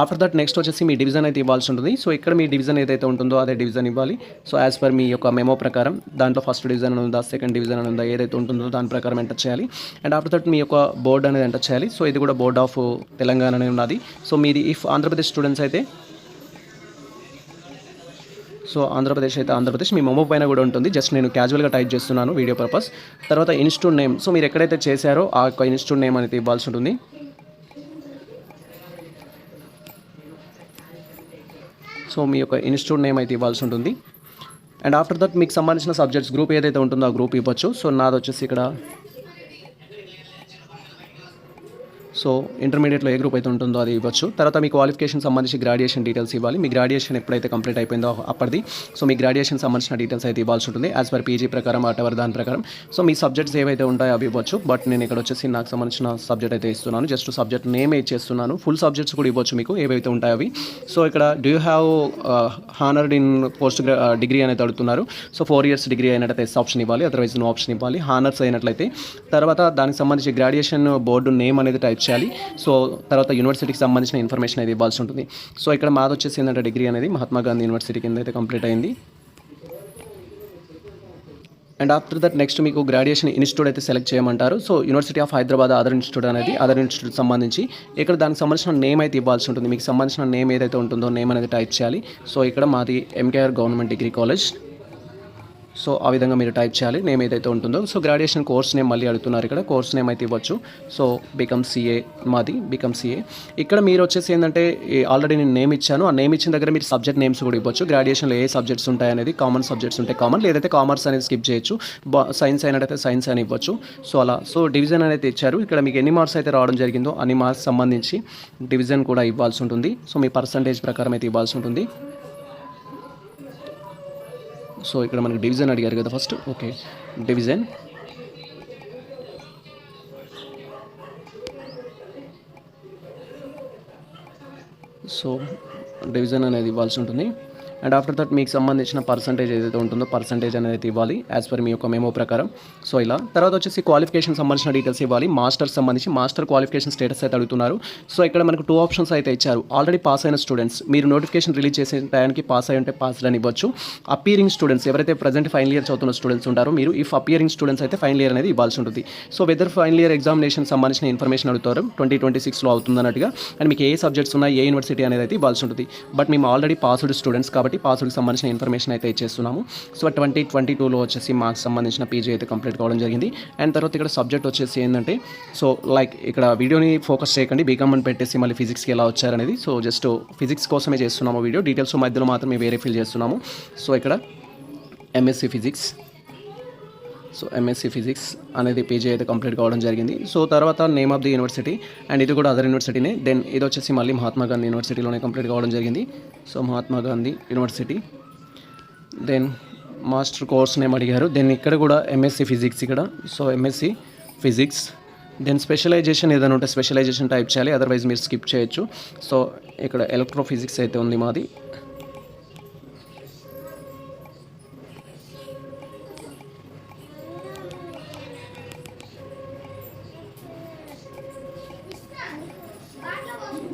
ఆఫ్టర్ దట్ నెక్స్ట్ వచ్చేసి మీ డివిజన్ అయితే ఇవ్వాల్సి ఉంటుంది. సో ఇక్కడ మీ డివిజన్ ఏదైతే ఉంటుందో అదే డివిజన్ ఇవ్వాలి. సో యాజ్ పర్ మీ యొక్క మెమో ప్రకారం దాంట్లో ఫస్ట్ డివిజన్ అని ఉందా, సెకండ్ డివిజన్ అని ఉందా, ఏదైతే ఉంటుందో దాని ప్రకారం ఎంటర్ చేయాలి. అండ్ ఆఫ్టర్ దట్ మీ యొక్క బోర్డ్ అనేది ఎంటర్ చేయాలి. సో ఇది కూడా బోర్డ్ ఆఫ్ తెలంగాణ అనేది ఉన్నది. సో మీది ఇఫ్ ఆంధ్రప్రదేశ్ స్టూడెంట్స్ అయితే సో ఆంధ్రప్రదేశ్ మీ మెమో పైన కూడా ఉంటుంది. జస్ట్ నేను క్యాజువల్గా టైప్ చేస్తున్నాను వీడియో పర్పస్. తర్వాత ఇన్స్టిట్యూట్ నేమ్, సో మీరు ఎక్కడైతే చేశారో ఆ యొక్క ఇన్స్టిట్యూట్ నేమ్ అనేది ఇవ్వాల్సి ఉంటుంది. సో మీ యొక్క ఇన్స్టిట్యూట్ నేమ్ అయితే ఇవ్వాల్సి ఉంటుంది. అండ్ ఆఫ్టర్ దట్ మీకు సంబంధించిన సబ్జెక్ట్స్ గ్రూప్ ఏదైతే ఉంటుందో ఆ గ్రూప్ ఇవ్వచ్చు. సో నాది వచ్చేసి ఇక్కడ సో ఇంటర్మీడియట్లో ఏ గ్రూప్ అయితే ఉంటుందో అది ఇవ్వచ్చు. తర్వాత మీ క్వాలిఫికేషన్ సంబంధించి గ్రాడ్యుయేషన్ డీటెయిల్స్ ఇవ్వాలి. మీ గ్రాడ్యుయేషన్ ఎప్పుడైతే కంప్లీట్ అయిపోయిందో అప్పటిది సో మీ గ్రాడ్యుయేషన్ సంబంధించిన డీటెయిల్స్ అయితే ఇవ్వాల్సి ఉంటుంది యాజ్ పర్ పీజీ ప్రకారం అటవర్ దాని ప్రకారం. సో మీ సబ్జెక్ట్స్ ఏవైతే ఉంటాయో అవి ఇవ్వచ్చు. బట్ నేను ఇక్కడ వచ్చేసి నాకు సంబంధించిన సబ్జెక్ట్ అయితే ఇస్తున్నాను. జస్ట్ సబ్జెక్ట్ నేమ్ ఇచ్చేస్తున్నాను. ఫుల్ సబ్జెక్ట్స్ కూడా ఇవ్వచ్చు మీకు ఏవైతే ఉంటాయో అవి. సో ఇక్కడ do you have honoured in post degree అనేది అడుగుతున్నారు. సో 4 years డిగ్రీ అయినట్లయితే ఎస్ ఆప్షన్ ఇవ్వాలి, అదర్వైజ్ నో ఆప్షన్ ఇవ్వాలి. హానర్స్ అయినట్లయితే తర్వాత దానికి సంబంధించి గ్రాడ్యుయేషన్ బోర్డు నేమ్ అనేది టైప్ చేయాలి. సో తర్వాత యూనివర్సిటీకి సంబంధించిన ఇన్ఫర్మేషన్ అయితే ఇవ్వాల్సి ఉంటుంది. సో ఇక్కడ మాది వచ్చేసి ఏంటంటే డిగ్రీ అనేది మహాత్మా గాంధీ యూనివర్సిటీ కింద అయితే కంప్లీట్ అయింది. అండ్ ఆఫ్టర్ దట్ నెక్స్ట్ మీకు గ్రాడ్యుయేషన్ ఇన్స్టిట్యూట్ అయితే సెలెక్ట్ చేయమంటారు. So university of Hyderabad other institute అనేది అదర్ ఇన్స్టిట్యూట్ సంబంధించి ఇక్కడ దానికి సంబంధించిన నేమ్ అయితే ఇవ్వాల్సి ఉంటుంది. మీకు సంబంధించిన నేమ్ ఏదైతే ఉంటుందో నేమ్ అనేది టైప్ చేయాలి. సో ఇక్కడ మాది MKR government degree college. So ఆ విధంగా మీరు టైప్ చేయాలి నేమ్ ఏదైతే ఉంటుందో. సో గ్రాడ్యుయేషన్ కోర్స్ నేమ్ మళ్ళీ అడుగుతున్నారు. ఇక్కడ కోర్స్ నేమ్ అయితే ఇవ్వచ్చు. సో బీకామ్ సిఏ, మాది బీకామ్ సిఏ. ఇక్కడ మీరు వచ్చేసి ఏంటంటే ఆల్రెడీ నేను నేమ్ ఇచ్చాను. ఆ నేమ్ ఇచ్చిన దగ్గర మీరు సబ్జెక్ట్ నేమ్స్ కూడా ఇవ్వచ్చు. గ్రాడ్యుయేషన్లో ఏ సబ్జెక్ట్స్ ఉంటాయి అనేది కామన్ సబ్జెక్ట్స్ ఉంటాయి కామన్, లేదైతే కామర్స్ అనేది స్కిప్ చేయొచ్చు. సైన్స్ అయినట్టయితే సైన్స్ అని ఇవ్వచ్చు. సో అలా సో డివిజన్ అనేది ఇచ్చారు. ఇక్కడ మీకు ఎన్ని మార్క్స్ అయితే రావడం జరిగిందో అన్ని మార్క్స్ సంబంధించి డివిజన్ కూడా ఇవ్వాల్సి ఉంటుంది. సో మీ పర్సంటేజ్ ప్రకారం అయితే ఇవ్వాల్సి ఉంటుంది. సో ఇక్కడ మనకి డివిజన్ అడిగారు కదా first. Okay, division. So division అనేది ఇవ్వాల్సి ఉంటుంది. అండ్ ఆఫ్టర్ దట్ మీకు సంబంధించిన పర్సంటేజ్ ఏదైతే ఉంటుందో పర్సంటేజ్ అనేది ఇవ్వాలి యాజ్ పర్ మీ యొక్క మెమో ప్రకారం. సో ఇలా తర్వాత వచ్చేసి క్వాలిఫికేషన్ సంబంధించిన డీటెయిల్స్ ఇవ్వాలి. మాస్టర్స్ సంబంధించి మాస్టర్ క్వాలిఫికేషన్ స్టేటస్ అయితే అడుగుతున్నారు. సో ఇక్కడ మనకు 2 ఆప్షన్స్ అయితే ఇచ్చారు. ఆల్రెడీ పాస్ అయిన స్టూడెంట్స్ మీరు నోటిఫికేషన్ రిలీజ్ చేసే టైంకి పాస్ అయి ఉంటే పాస్డ్ అని ఇవ్వచ్చు. అపియరింగ్ స్టూడెంట్స్ ఎవరైతే ప్రజెంట్ ఫైనల్ ఇయర్ చదువుతున్న స్టూడెంట్స్ ఉంటారో మీరు ఇఫ్ అపియరింగ్ స్టూడెంట్స్ అయితే ఫైనల్ ఇయర్ అనేది ఇవ్వాల్సి ఉంటుంది. So whether final year examination సంబంధించిన ఇన్ఫర్మేషన్ అడుగుతారు 2026లో అవుతుందన్నట్టుగా. అండ్ మీకు ఏ సబ్జెక్ట్స్ ఉన్నాయి, ఏ యూనివర్సిటీ అనేది అయితే ఇవ్వాల్సి ఉంటుంది. బట్ మేము ఆల్రెడీ పాస్డ్ స్టూడెంట్స్ కాబట్టి పాస్డ్కి సంబంధించిన ఇన్ఫర్మేషన్ అయితే ఇచ్చేస్తున్నాము. సో 2022లో వచ్చేసి మార్క్స్ సంబంధించిన పీజీ అయితే కంప్లీట్ కావడం జరిగింది. అండ్ తర్వాత ఇక్కడ సబ్జెక్ట్ వచ్చేసి ఏంటంటే సో లైక్ ఇక్కడ వీడియోని ఫోకస్ చేయకండి, బీకామ్ అని పెట్టేసి మళ్ళీ ఫిజిక్స్కి ఎలా వచ్చారనేది. సో జస్ట్ ఫిజిక్స్ కోసమే చేస్తున్నాము వీడియో, డీటెయిల్స్ మధ్యలో మాత్రమే వేరే ఫిల్ చేస్తున్నాము. సో ఇక్కడ MSc physics. So MSc physics అనేది పీజీ అయితే కంప్లీట్ కావడం జరిగింది. సో తర్వాత name of the university and ఇది కూడా అదర్ యూనివర్సిటీనే. దెన్ ఇది వచ్చేసి మళ్ళీ మహాత్మా గాంధీ యూనివర్సిటీలోనే కంప్లీట్ కావడం జరిగింది. So Mahatma Gandhi university. Then master course name అడిగారు. దెన్ ఇక్కడ కూడా ఎంఎస్సి ఫిజిక్స్ ఇక్కడ. So MSc physics. Then specialization ఏదైనా ఉంటే స్పెషలైజేషన్ టైప్ చేయాలి, అదర్వైజ్ మీరు స్కిప్ చేయొచ్చు. సో ఇక్కడ ఎలక్ట్రోఫిజిక్స్ అయితే ఉంది మాది.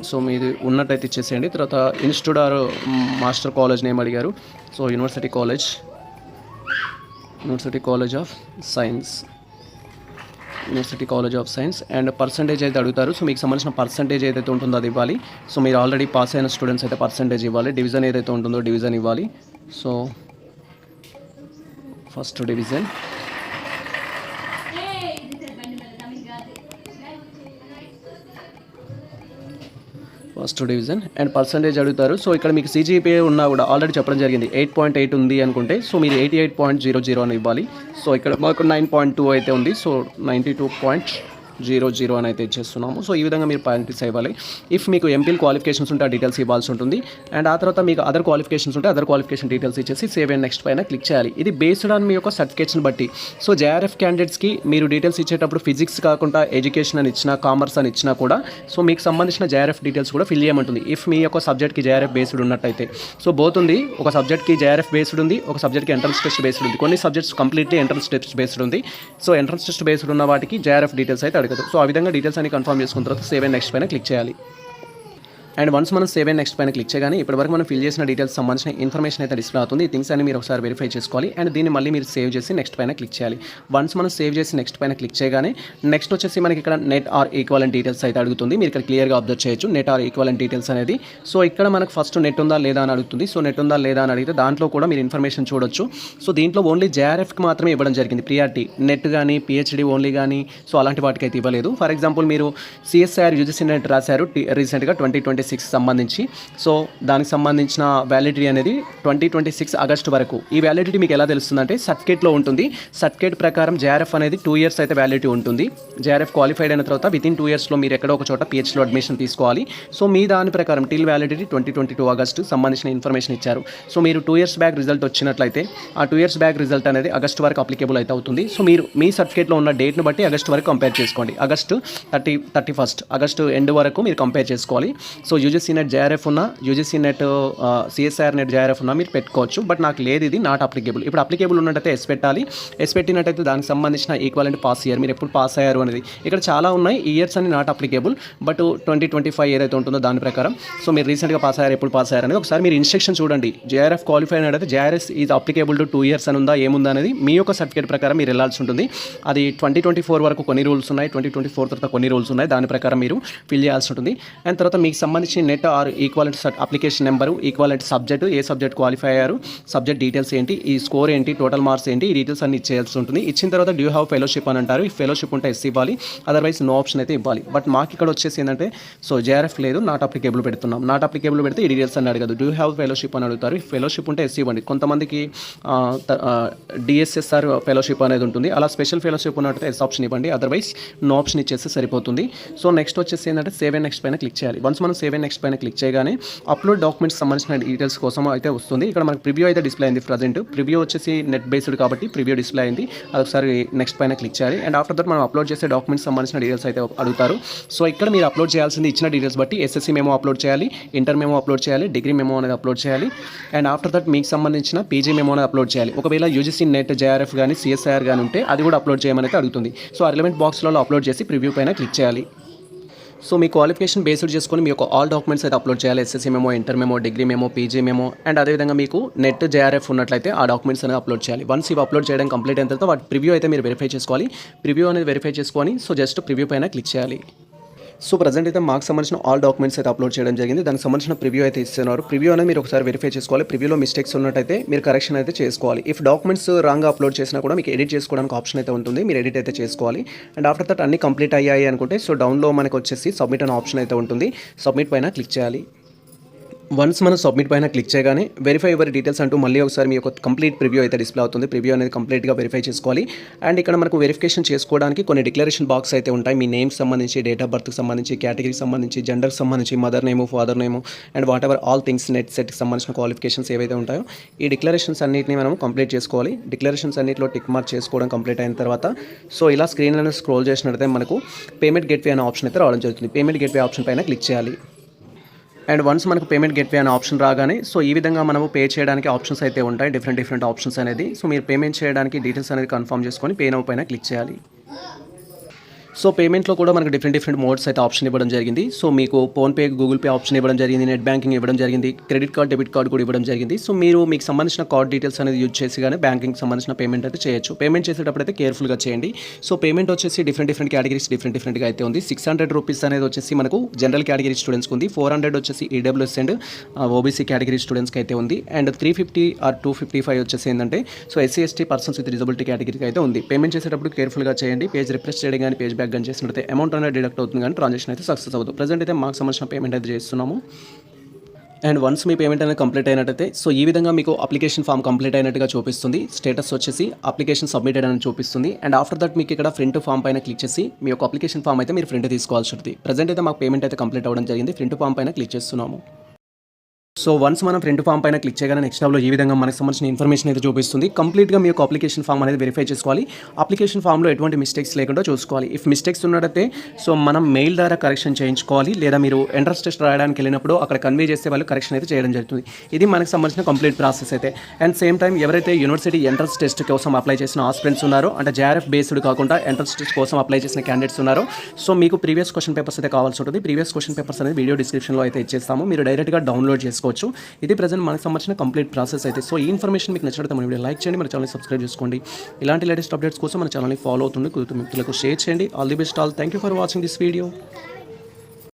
సో మీది ఉన్నట్టయితే ఇచ్చేసేయండి. తర్వాత institute or master college name అడిగారు. So university college of science and percentage అయితే అడుగుతారు. సో మీకు సంబంధించిన పర్సంటేజ్ ఏదైతే ఉంటుందో అది ఇవ్వాలి. సో మీరు ఆల్రెడీ పాస్ అయిన స్టూడెంట్స్ అయితే పర్సంటేజ్ ఇవ్వాలి. డివిజన్ ఏదైతే ఉంటుందో డివిజన్ ఇవ్వాలి. So first division. And percentage అడుగుతారు. సో ఇక్కడ మీకు సిజిపిఏ ఉన్నా కూడా ఆల్రెడీ చెప్పడం జరిగింది 8.8 ఉంది అనుకుంటే సో మీరు 88.00 అని ఇవ్వాలి. సో ఇక్కడ మాకు 9.2 అయితే ఉంది. సో 92.2 00 అని అయితే ఇచ్చేస్తున్నాము. సో ఈ విధంగా మీరు పాయింట్స్ ఇవ్వాలి. ఇఫ్ మీకు ఎంపీఎల్ క్వాలిఫికేషన్స్ ఉంటే ఆ డీటెయిల్స్ ఇవ్వాల్సి ఉంటుంది. అండ్ ఆ తర్వాత మీకు అదర్ క్వాలిఫికేషన్స్ ఉంటే అదర్ క్వాలిఫికేషన్ డీటెయిల్స్ ఇచ్చేసి సేవ్ అండ్ నెక్స్ట్ పైన క్లిక్ చేయాలి. ఇది బేస్డ్ ఆన్ మీ యొక్క సర్టిఫికేట్స్ని బట్టి. సో జేఆర్ఎఫ్ క్యాండిడేట్స్కి మీరు డీటెయిల్స్ ఇచ్చేటప్పుడు ఫిజిక్స్ కాకుండా ఎడ్యుకేషన్ అని ఇచ్చినా, కామర్స్ అని ఇచ్చినా కూడా సో మీకు సంబంధించిన జేఆర్ఎఫ్ డీటెయిల్స్ కూడా ఫిల్ చేయమంటుంది. ఇఫ్ మీ యొక్క సబ్జెక్ట్కి జేఆర్ఎఫ్ బేస్డ్ ఉన్నట్టయితే. సో బోత్ ఉంది. ఒక సబ్జెక్ట్కి జేఆర్ఎఫ్ బేస్డ్ ఉంది, ఒక సబ్జెక్ట్కి ఎంట్రన్స్ టెస్ట్ బేస్డ్ ఉంది. కొన్ని subjects completely entrance test based ఉంది. సో ఎంట్రన్స్ టెస్ట్ బేస్డ్ ఉన్న వాటికి జేఆర్ఎఫ్ డీటెయిల్స్ అయితే అడగదు. సో ఆ విధంగా డీటెయిల్స్ అని కన్ఫర్మ్ చేసుకున్న తర్వాత సేవ్ అండ్ నెక్స్ట్ పైన క్లిక్ చేయాలి. అండ్ వన్స్ మనం సేవ్ అండ్ నెక్స్ట్ పైన క్లిక్ చేయగానే ఇప్పటివరకు మనం ఫిల్ చేసిన డీటెయిల్స్ సంబంధించిన ఇన్ఫర్మేషన్ అయితే డిస్ప్లే అవుతుంది. ఈ థింగ్స్ అన్ని మీరు ఒకసారి వెరిఫై చేసుకోవాలి. అండ్ దీన్ని మళ్ళీ మీరు సేవ్ చేసి నెక్స్ట్ పైన క్లిక్ చేయాలి. వన్స్ మనం సేవ్ చేసి నెక్స్ట్ పైన క్లిక్ చేయగానే నెక్స్ట్ వచ్చేసి మనకి ఇక్కడ నెట్ ఆర్ ఈక్వలెంట్ డీటెయిల్స్ అయితే అడుగుతుంది. మీరు ఇక్కడ క్లియర్గా అబ్జర్వ్ చేయొచ్చు నెట్ ఆర్ ఈక్వలెంట్ డీటెయిల్స్ అనేది. సో ఇక్కడ మనకు ఫస్ట్ నెట్ ఉందా లేదా అని అడుగుతుంది. సో నెట్ ఉందా లేదా అని అడిగితే దాంట్లో కూడా మీరు ఇన్ఫర్మేషన్ చూడొచ్చు. సో దీంట్లో ఓన్లీ జేఆర్ఎఫ్కి మాత్రమే ఇవ్వడం జరిగింది ప్రియారిటీ. నెట్ కానీ పిహెచ్డి ఓన్లీ కానీ సో అలాంటి వాటికి అయితే ఇవ్వలేదు. ఫర్ ఎగ్జాంపుల్ మీరు సిఎస్ఐఆర్ యూజీసీ నెట్ రాశారు రీసెంట్గా 2026 సంబంధించి. సో దానికి సంబంధించిన వ్యాలిడిటీ అనేది 2026 ఆగస్టు వరకు. ఈ వ్యాలిడిటీ మీకు ఎలా తెలుస్తుందంటే సర్టిఫికేట్లో ఉంటుంది. సర్టిఫికేట్ ప్రకారం జేఆర్ఎఫ్ అనేది 2 years అయితే వ్యాలిడిటీ ఉంటుంది. జేఆర్ఎఫ్ క్వాలిఫైడ్ అయిన తర్వాత వితిన్ 2 yearsలో మీరు ఎక్కడో ఒక చోట పిహెచ్లో అడ్మిషన్ తీసుకోవాలి. సో మీ దాని ప్రకారం టిల్ వ్యాలిడిటీ 2022 ఆగస్టు సంబంధించిన ఇన్ఫర్మేషన్ ఇచ్చారు. సో మీరు 2 years బ్యాక్ రిజల్ట్ వచ్చినట్లయితే ఆ 2 years బ్యాక్ రిజల్ట్ అనేది ఆగస్టు వరకు అప్లికేబుల్ అయితే అవుతుంది. సో మీరు మీ సర్టిఫికేట్లో ఉన్న డేట్ను బట్టి ఆగస్టు వరకు కంపేర్ చేసుకోండి. ఆగస్టు 31 ఆగస్టు ఎండ్ వరకు మీరు కంపేర్ చేసుకోవాలి. సో యూజీసీ నెట్ జేఆర్ఎఫ్ ఉన్న, UGC net CSR net JRF ఉన్న మీరు పెట్టుకోవచ్చు. బట్ నాకు లేదు, ఇది నాట్ అప్లికేబుల్. ఇప్పుడు అప్లికేబుల్ ఉన్నట్టయితే ఎస్ పెట్టాలి. ఎస్ పెట్టినట్టయితే దానికి సంబంధించిన ఈక్వలెంట్ పాస్ ఇయర్, మీరు ఎప్పుడు పాస్ అయ్యారు అనేది. ఇక్కడ చాలా ఉన్నాయి, ఈ ఇయర్స్ అని నాట్ అప్లికేబుల్. బట్ 2025 ఏదైతే ఉంటుందో దాని ప్రకారం సో మీరు రీసెంట్గా పాస్ అయ్యారు, ఎప్పుడు పాస్ అయ్యారు అనేది ఒకసారి మీరు ఇన్స్ట్రక్షన్ చూడండి. జేఆర్ఎఫ్ క్వాలిఫై అయితే JRS is applicable to 2 years అని ఉందా ఏముందా అనేది మీ యొక్క సర్టిఫికేట్ ప్రకారం మీరు వెళ్ళాల్సి ఉంటుంది. అది 2024 వరకు కొన్ని రూల్స్ ఉన్నాయి, 2024 తర్వాత కొన్ని రూల్స్ ఉన్నాయి. దాని ప్రకారం మీరు ఫిల్ చేయాల్సి ఉంటుంది. అండ్ తర్వాత మీకు సంబంధించిన net are equivalent application number, equivalent subject, A subject qualify అయ్యారు, సబ్జెక్ట్ డీటెయిల్స్ ఏంటి, ఈ స్కోర్ ఏంటి, టోటల్ మార్క్స్ ఏంటి, ఈ డీటెయిల్స్ అన్ని ఇచ్చేయాల్సి ఉంటుంది. ఇచ్చిన తర్వాత డ్యూ హ్యావ్ ఫెలోషిప్ అని అంటారు. ఈ ఫెలోషిప్ ఉంటే ఎస్ ఇవ్వాలి, అదర్వైజ్ నో ఆప్షన్ అయితే ఇవ్వాలి. బట్ మాకు ఇక్కడ వచ్చేసి ఏంటంటే సో జేఆర్ఎఫ్ లేదు, నాట్ అప్లికేబుల్ పెడుతున్నాం. నాట్ అప్లికేబుల్ పెడితే ఈ డీటెయిల్స్ అని అడగదు. డ్యూ హ్యావ్ ఫెలోషిప్ అని అడుగుతారు. ఈ ఫెలోషిప్ ఉంటే ఎస్ ఇవ్వండి. కొంతమందికి డిఎస్ఎస్ఆర్ ఫెలోషిప్ అనేది ఉంటుంది. అలా స్పెషల్ ఫెలోషిప్ ఉన్నట్టయితే ఎస్ ఆప్షన్ ఇవ్వండి, అదర్వైజ్ నో ఆప్షన్ ఇచ్చేస్తే సరిపోతుంది. సో నెక్స్ట్ వచ్చేసి ఏంటంటే సేవ్ అండ్ నెక్స్ట్ పైన క్లిక్ చేయాలి. వన్స్ మనం సేవ్ అండ్ నెక్స్ట్ పైన క్లిక్ చేయగానే అప్లోడ్ డాక్యుమెంట్స్ సంబంధించిన డీటెయిల్స్ కోసం అయితే వస్తుంది. ఇక్కడ మనకు ప్రివ్యూ అయితే డిస్ప్లే అయింది. ప్రజెంట్ ప్రివ్యూ వచ్చేసి నెట్ బేస్డ్ కాబట్టి ప్రివ్యూ డిస్ప్లే అయింది. అదొకసారి నెక్స్ట్ పైన క్లిక్ చేయాలి. అండ్ ఆఫ్టర్ దట్ మనం అప్లోడ్ చేసే డాక్యుమెంట్స్ సంబంధించిన డీటెయిల్స్ అయితే అడుగుతారు. సో ఇక్కడ మీరు అప్లోడ్ చేయాల్సింది ఇచ్చిన డీటెయిల్స్ బట్టి ఎస్ఎస్సీ మెమో అప్లోడ్ చేయాలి, ఇంటర్ మెమో అప్లోడ్ చేయాలి, డిగ్రీ మెమో అనేది అప్లోడ్ చేయాలి. అండ్ ఆఫ్టర్ దట్ మీకు సంబంధించిన పీజీ మెమో అనేది అప్లోడ్ చేయాలి. ఒకవేళ యూజీసీ నెట్ జేఆర్ఎఫ్ కానీ సిఎస్ఐఆర్ కానీ ఉంటే అది కూడా అప్లోడ్ చేయమని అయితే అడుగుతుంది. సో ఆ రిలవెంట్ బాక్స్లలో అప్లోడ్ చేసి ప్రివ్యూ పైన క్లిక్ చేయాలి. సో మీ క్వాలిఫికేషన్ బేస్డ్ చేసుకొని మీ యొక్క ఆల్ డాక్యుమెంట్స్ అయితే అప్లోడ్ చేయాలి. SSC memo, inter memo, degree memo, PG memo and అదేవిధంగా మీకు నెట్ జేఆర్ఎఫ్ ఉన్నట్లయితే ఆ డాక్యుమెంట్స్ అనేది అప్లోడ్ చేయాలి. వన్స్ ఇవి అప్లోడ్ చేయడం కంప్లీట్ అయిన తర్వాత వాటి ప్రివ్యూ అయితే మీరు వెరిఫై చేసుకోవాలి. ప్రివ్యూ అనేది వెరిఫై చేసుకొని సో జస్ట్ ప్రివ్యూ పైన క్లిక్ చేయాలి. సో ప్రజెంట్ అయితే మాకు సంబంధించిన ఆల్ డాక్యుమెంట్స్ అయితే అప్లోడ్ చేయడం జరిగింది. దానికి సంబంధించిన ప్రివ్యూ అయితే ఇస్తున్నారు. ప్రివ్యూ అనేది మీరు ఒకసారి వెరిఫై చేసుకోవాలి. ప్రివ్యూలో మిస్టేక్స్ ఉన్నట్టయితే మీరు కరెక్షన్ అయితే చేసుకోవాలి. ఇఫ్ డాక్యుమెంట్స్ రాంగ్గా అప్లోడ్ చేసినా కూడా మీకు ఎడిట్ చేసుకోవడానికి ఆప్షన్ అయితే ఉంటుంది. మీరు ఎడిట్ అయితే చేసుకోవాలి. అండ్ ఆఫ్టర్ దట్ అన్ని కంప్లీట్ అయ్యాయి అనుకుంటే సో డౌన్లో మనకు వచ్చేసి సబ్మిట్ అనే ఆప్షన్ అయితే ఉంటుంది. సబ్మిట్ పైన క్లిక్ చేయాలి. వన్స్ మనం సబ్మిట్ పైన క్లిక్ చేయగానే వెరిఫై యువర్ డీటెయిల్స్ అంటూ మళ్ళీ ఒకసారి మీ యొక్క కంప్లీట్ ప్రివ్యూ అయితే డిస్ప్లే అవుతుంది. ప్రివ్యూ అనేది కంప్లీట్గా వెరిఫై చేసుకోవాలి. అండ్ ఇక్కడ మనకు వెరిఫికేషన్ చేసుకోవడానికి కొన్ని డిక్లరేషన్ బాక్స్ అయితే ఉంటాయి. మీ నేమ్కి సంబంధించి, డేట్ ఆఫ్ బర్త్కి సంబంధించి, కేటగిరీకి సంబంధించి, జెండర్కి సంబంధించి, mother name, father name and what ever all things net సెట్కి సంబంధించిన క్వాలిఫికేషన్స్ ఏవైతే ఉంటాయో ఈ డిక్లరేషన్స్ అన్నింటినీ మనం కంప్లీట్ చేసుకోవాలి. డిక్లరేషన్స్ అన్నింటిలో టిక్ మార్క్ చేసుకోవడం కంప్లీట్ అయిన తర్వాత సో ఇలా స్క్రీన్లో స్క్రోల్ చేసినట్లయితే మనకు పేమెంట్ గేట్వే అనే ఆప్షన్ అయితే రావడం జరుగుతుంది. పేమెంట్ గేట్వే ఆప్షన్ పైన క్లిక్ చేయాలి. అండ్ వన్స్ మనకు పేమెంట్ గేట్వే అనే ఆప్షన్ రాగానే సో ఈ విధంగా మనము పే చేయడానికి ఆప్షన్స్ అయితే ఉంటాయి, డిఫరెంట్ ఆప్షన్స్ అనేది. సో మీరు పేమెంట్ చేయడానికి డీటెయిల్స్ అనేది కన్ఫర్మ్ చేసుకొని పే నౌ పైన క్లిక్ చేయాలి. సో పేమెంట్లో కూడా మనకు డిఫరెంట్ మోడ్స్ అయితే ఆప్షన్ ఇవ్వడం జరిగింది. సో మీకు ఫోన్పే, గూగుల్ పే ఆప్షన్ ఇవ్వడం జరిగింది, నెట్ బ్యాంకింగ్ ఇవ్వడం జరిగింది, క్రెడిట్ కార్డ్, డెబిట్ కార్డ్ కూడా ఇవ్వడం జరిగింది. సో మీరు మీకు సంబంధించిన కార్డ్ డీటెయిల్స్ అనేది యూజ్ చేసి కానీ బ్యాంకింగ్ సంబంధించిన పేమెంట్ అయితే చేయొచ్చు. పేమెంట్ చేసేటప్పుడు అయితే కేర్ఫుల్గా చేయండి. సో పేమెంట్ వచ్చేసి డిఫరెంట్ కేటగిరీస్ డిఫరెంట్గా అయితే ఉంది. 600 రూపీస్ అనేది వచ్చేసి మనకు జనరల్ కేటగిరీ స్టూడెంట్స్కి ఉంది. 400 వచ్చేసి ఈడబ్ల్యూఎస్ అండ్ ఓబీసీ కేటగిరీ స్టూడెంట్స్కి అయితే ఉంది. అండ్ 350 ఆర్ 255 వచ్చేసి ఏంటంటే so SC ST persons with disability కేటగిరీకి అయితే ఉంది. పేమెంట్ చేసేటప్పుడు కేర్ఫుల్గా చేయండి. పేజ్ రిఫ్రెష్ చేయడం కానీ పేజ్ బ్యాక్ కానీ చేసినట్లయితే అమౌంట్ అనేది డిడక్ట్ అవుతుంది కానీ ట్రాన్సాక్షన్ అయితే సక్సెస్ అవుతుంది. ప్రజెంట్ అయితే మాకు సంబంధించిన పేమెంట్ అయితే చేస్తున్నాము. అండ్ వన్స్ మీ పేమెంట్ అనేది కంప్లీట్ అయినట్టయితే సో ఈ విధంగా మీకు అప్లికేషన్ ఫామ్ కంప్లీట్ అయినట్టుగా చూపిస్తుంది. స్టేటస్ వచ్చేసి అప్లికేషన్ సబ్మిటెడ్ అని చూపిస్తుంది. అండ్ ఆఫ్టర్ దట్ మీకు ఇక్కడ ప్రింట్ ఫామ్ పైన క్లిక్ చేసి మీ యొక్క అప్లికేషన్ ఫామ్ అయితే మీరు ప్రింట్ తీసుకోవాల్సి ఉంటుంది. ప్రజెంట్ అయితే మాకు పేమెంట్ అయితే కంప్లీట్ అవ్వడం జరిగింది. ప్రింట్ ఫామ్ పైన క్లిక్ చేస్తున్నాము. సో వన్స్ మనం ప్రింట్ ఫామ్ పైన క్లిక్ చేయగానే నెక్స్ట్ టాబ్లో ఈ విధంగా మనకు సంబంధించిన ఇన్ఫర్మేషన్ అయితే చూపిస్తుంది. కంప్లీట్గా మీ యొక్క అప్లికేషన్ ఫామ్ అనేది వెరిఫై చేసుకోవాలి. అప్లికేషన్ ఫామ్లో ఎటువంటి మిస్టేక్స్ లేకుండా చూసుకోవాలి. ఇఫ్ మిస్టేక్స్ ఉన్నట్టయితే సో మనం మెయిల్ ద్వారా కరెక్షన్ చేయించుకోవాలి, లేదా మీరు ఎంట్రన్స్ టెస్ట్ రాయడానికి వెళ్ళినప్పుడు అక్కడ కన్వే చేసే వాళ్ళు కరెక్షన్ అయితే చేయడం జరుగుతుంది. ఇది మనకు సంబంధించిన కంప్లీట్ ప్రాసెస్ అయితే. అండ్ సేమ్ టైం ఎవరైతే యూనివర్సిటీ ఎంట్రన్స్ టెస్ట్ కోసం అప్లై చేసిన ఆస్పిరెంట్స్ ఉన్నారో, అంటే JRF బేస్డ్ కాకుండా ఎంట్రన్స్ టెస్ట్ కోసం అప్లై చేసిన క్యాండిడేట్స్ ఉన్నారో, సో మీకు ప్రీవియస్ క్వశ్చన్ పేపర్స్ అయితే కావాల్సి ఉంటుంది. ప్రీవియస్ క్వశ్చన్ పేపర్స్ అనేది వీడియో డిస్క్రిప్షన్లో అయితే ఇచ్చేస్తాము. మీరు డైరెక్ట్గా డౌన్లోడ్ చేసుకోవచ్చు. ఇది ప్రజెంట్ మనకు సంబంధించిన కంప్లీట్ ప్రాసెస్ అయితే. సో ఈ ఇన్ఫర్మేషన్ మీకు నచ్చినట్లయితే మన వీడియో లైక్ చేయండి, మన ఛానల్ని సబ్స్క్రైబ్ చేసుకోండి. ఇలాంటి లేటెస్ట్ అప్డేట్స్ కోసం మన ఛానల్ని ఫాలో అవుతుంది, మిత్రులకు షేర్ చేయండి. All the best all. Thank you for watching this video.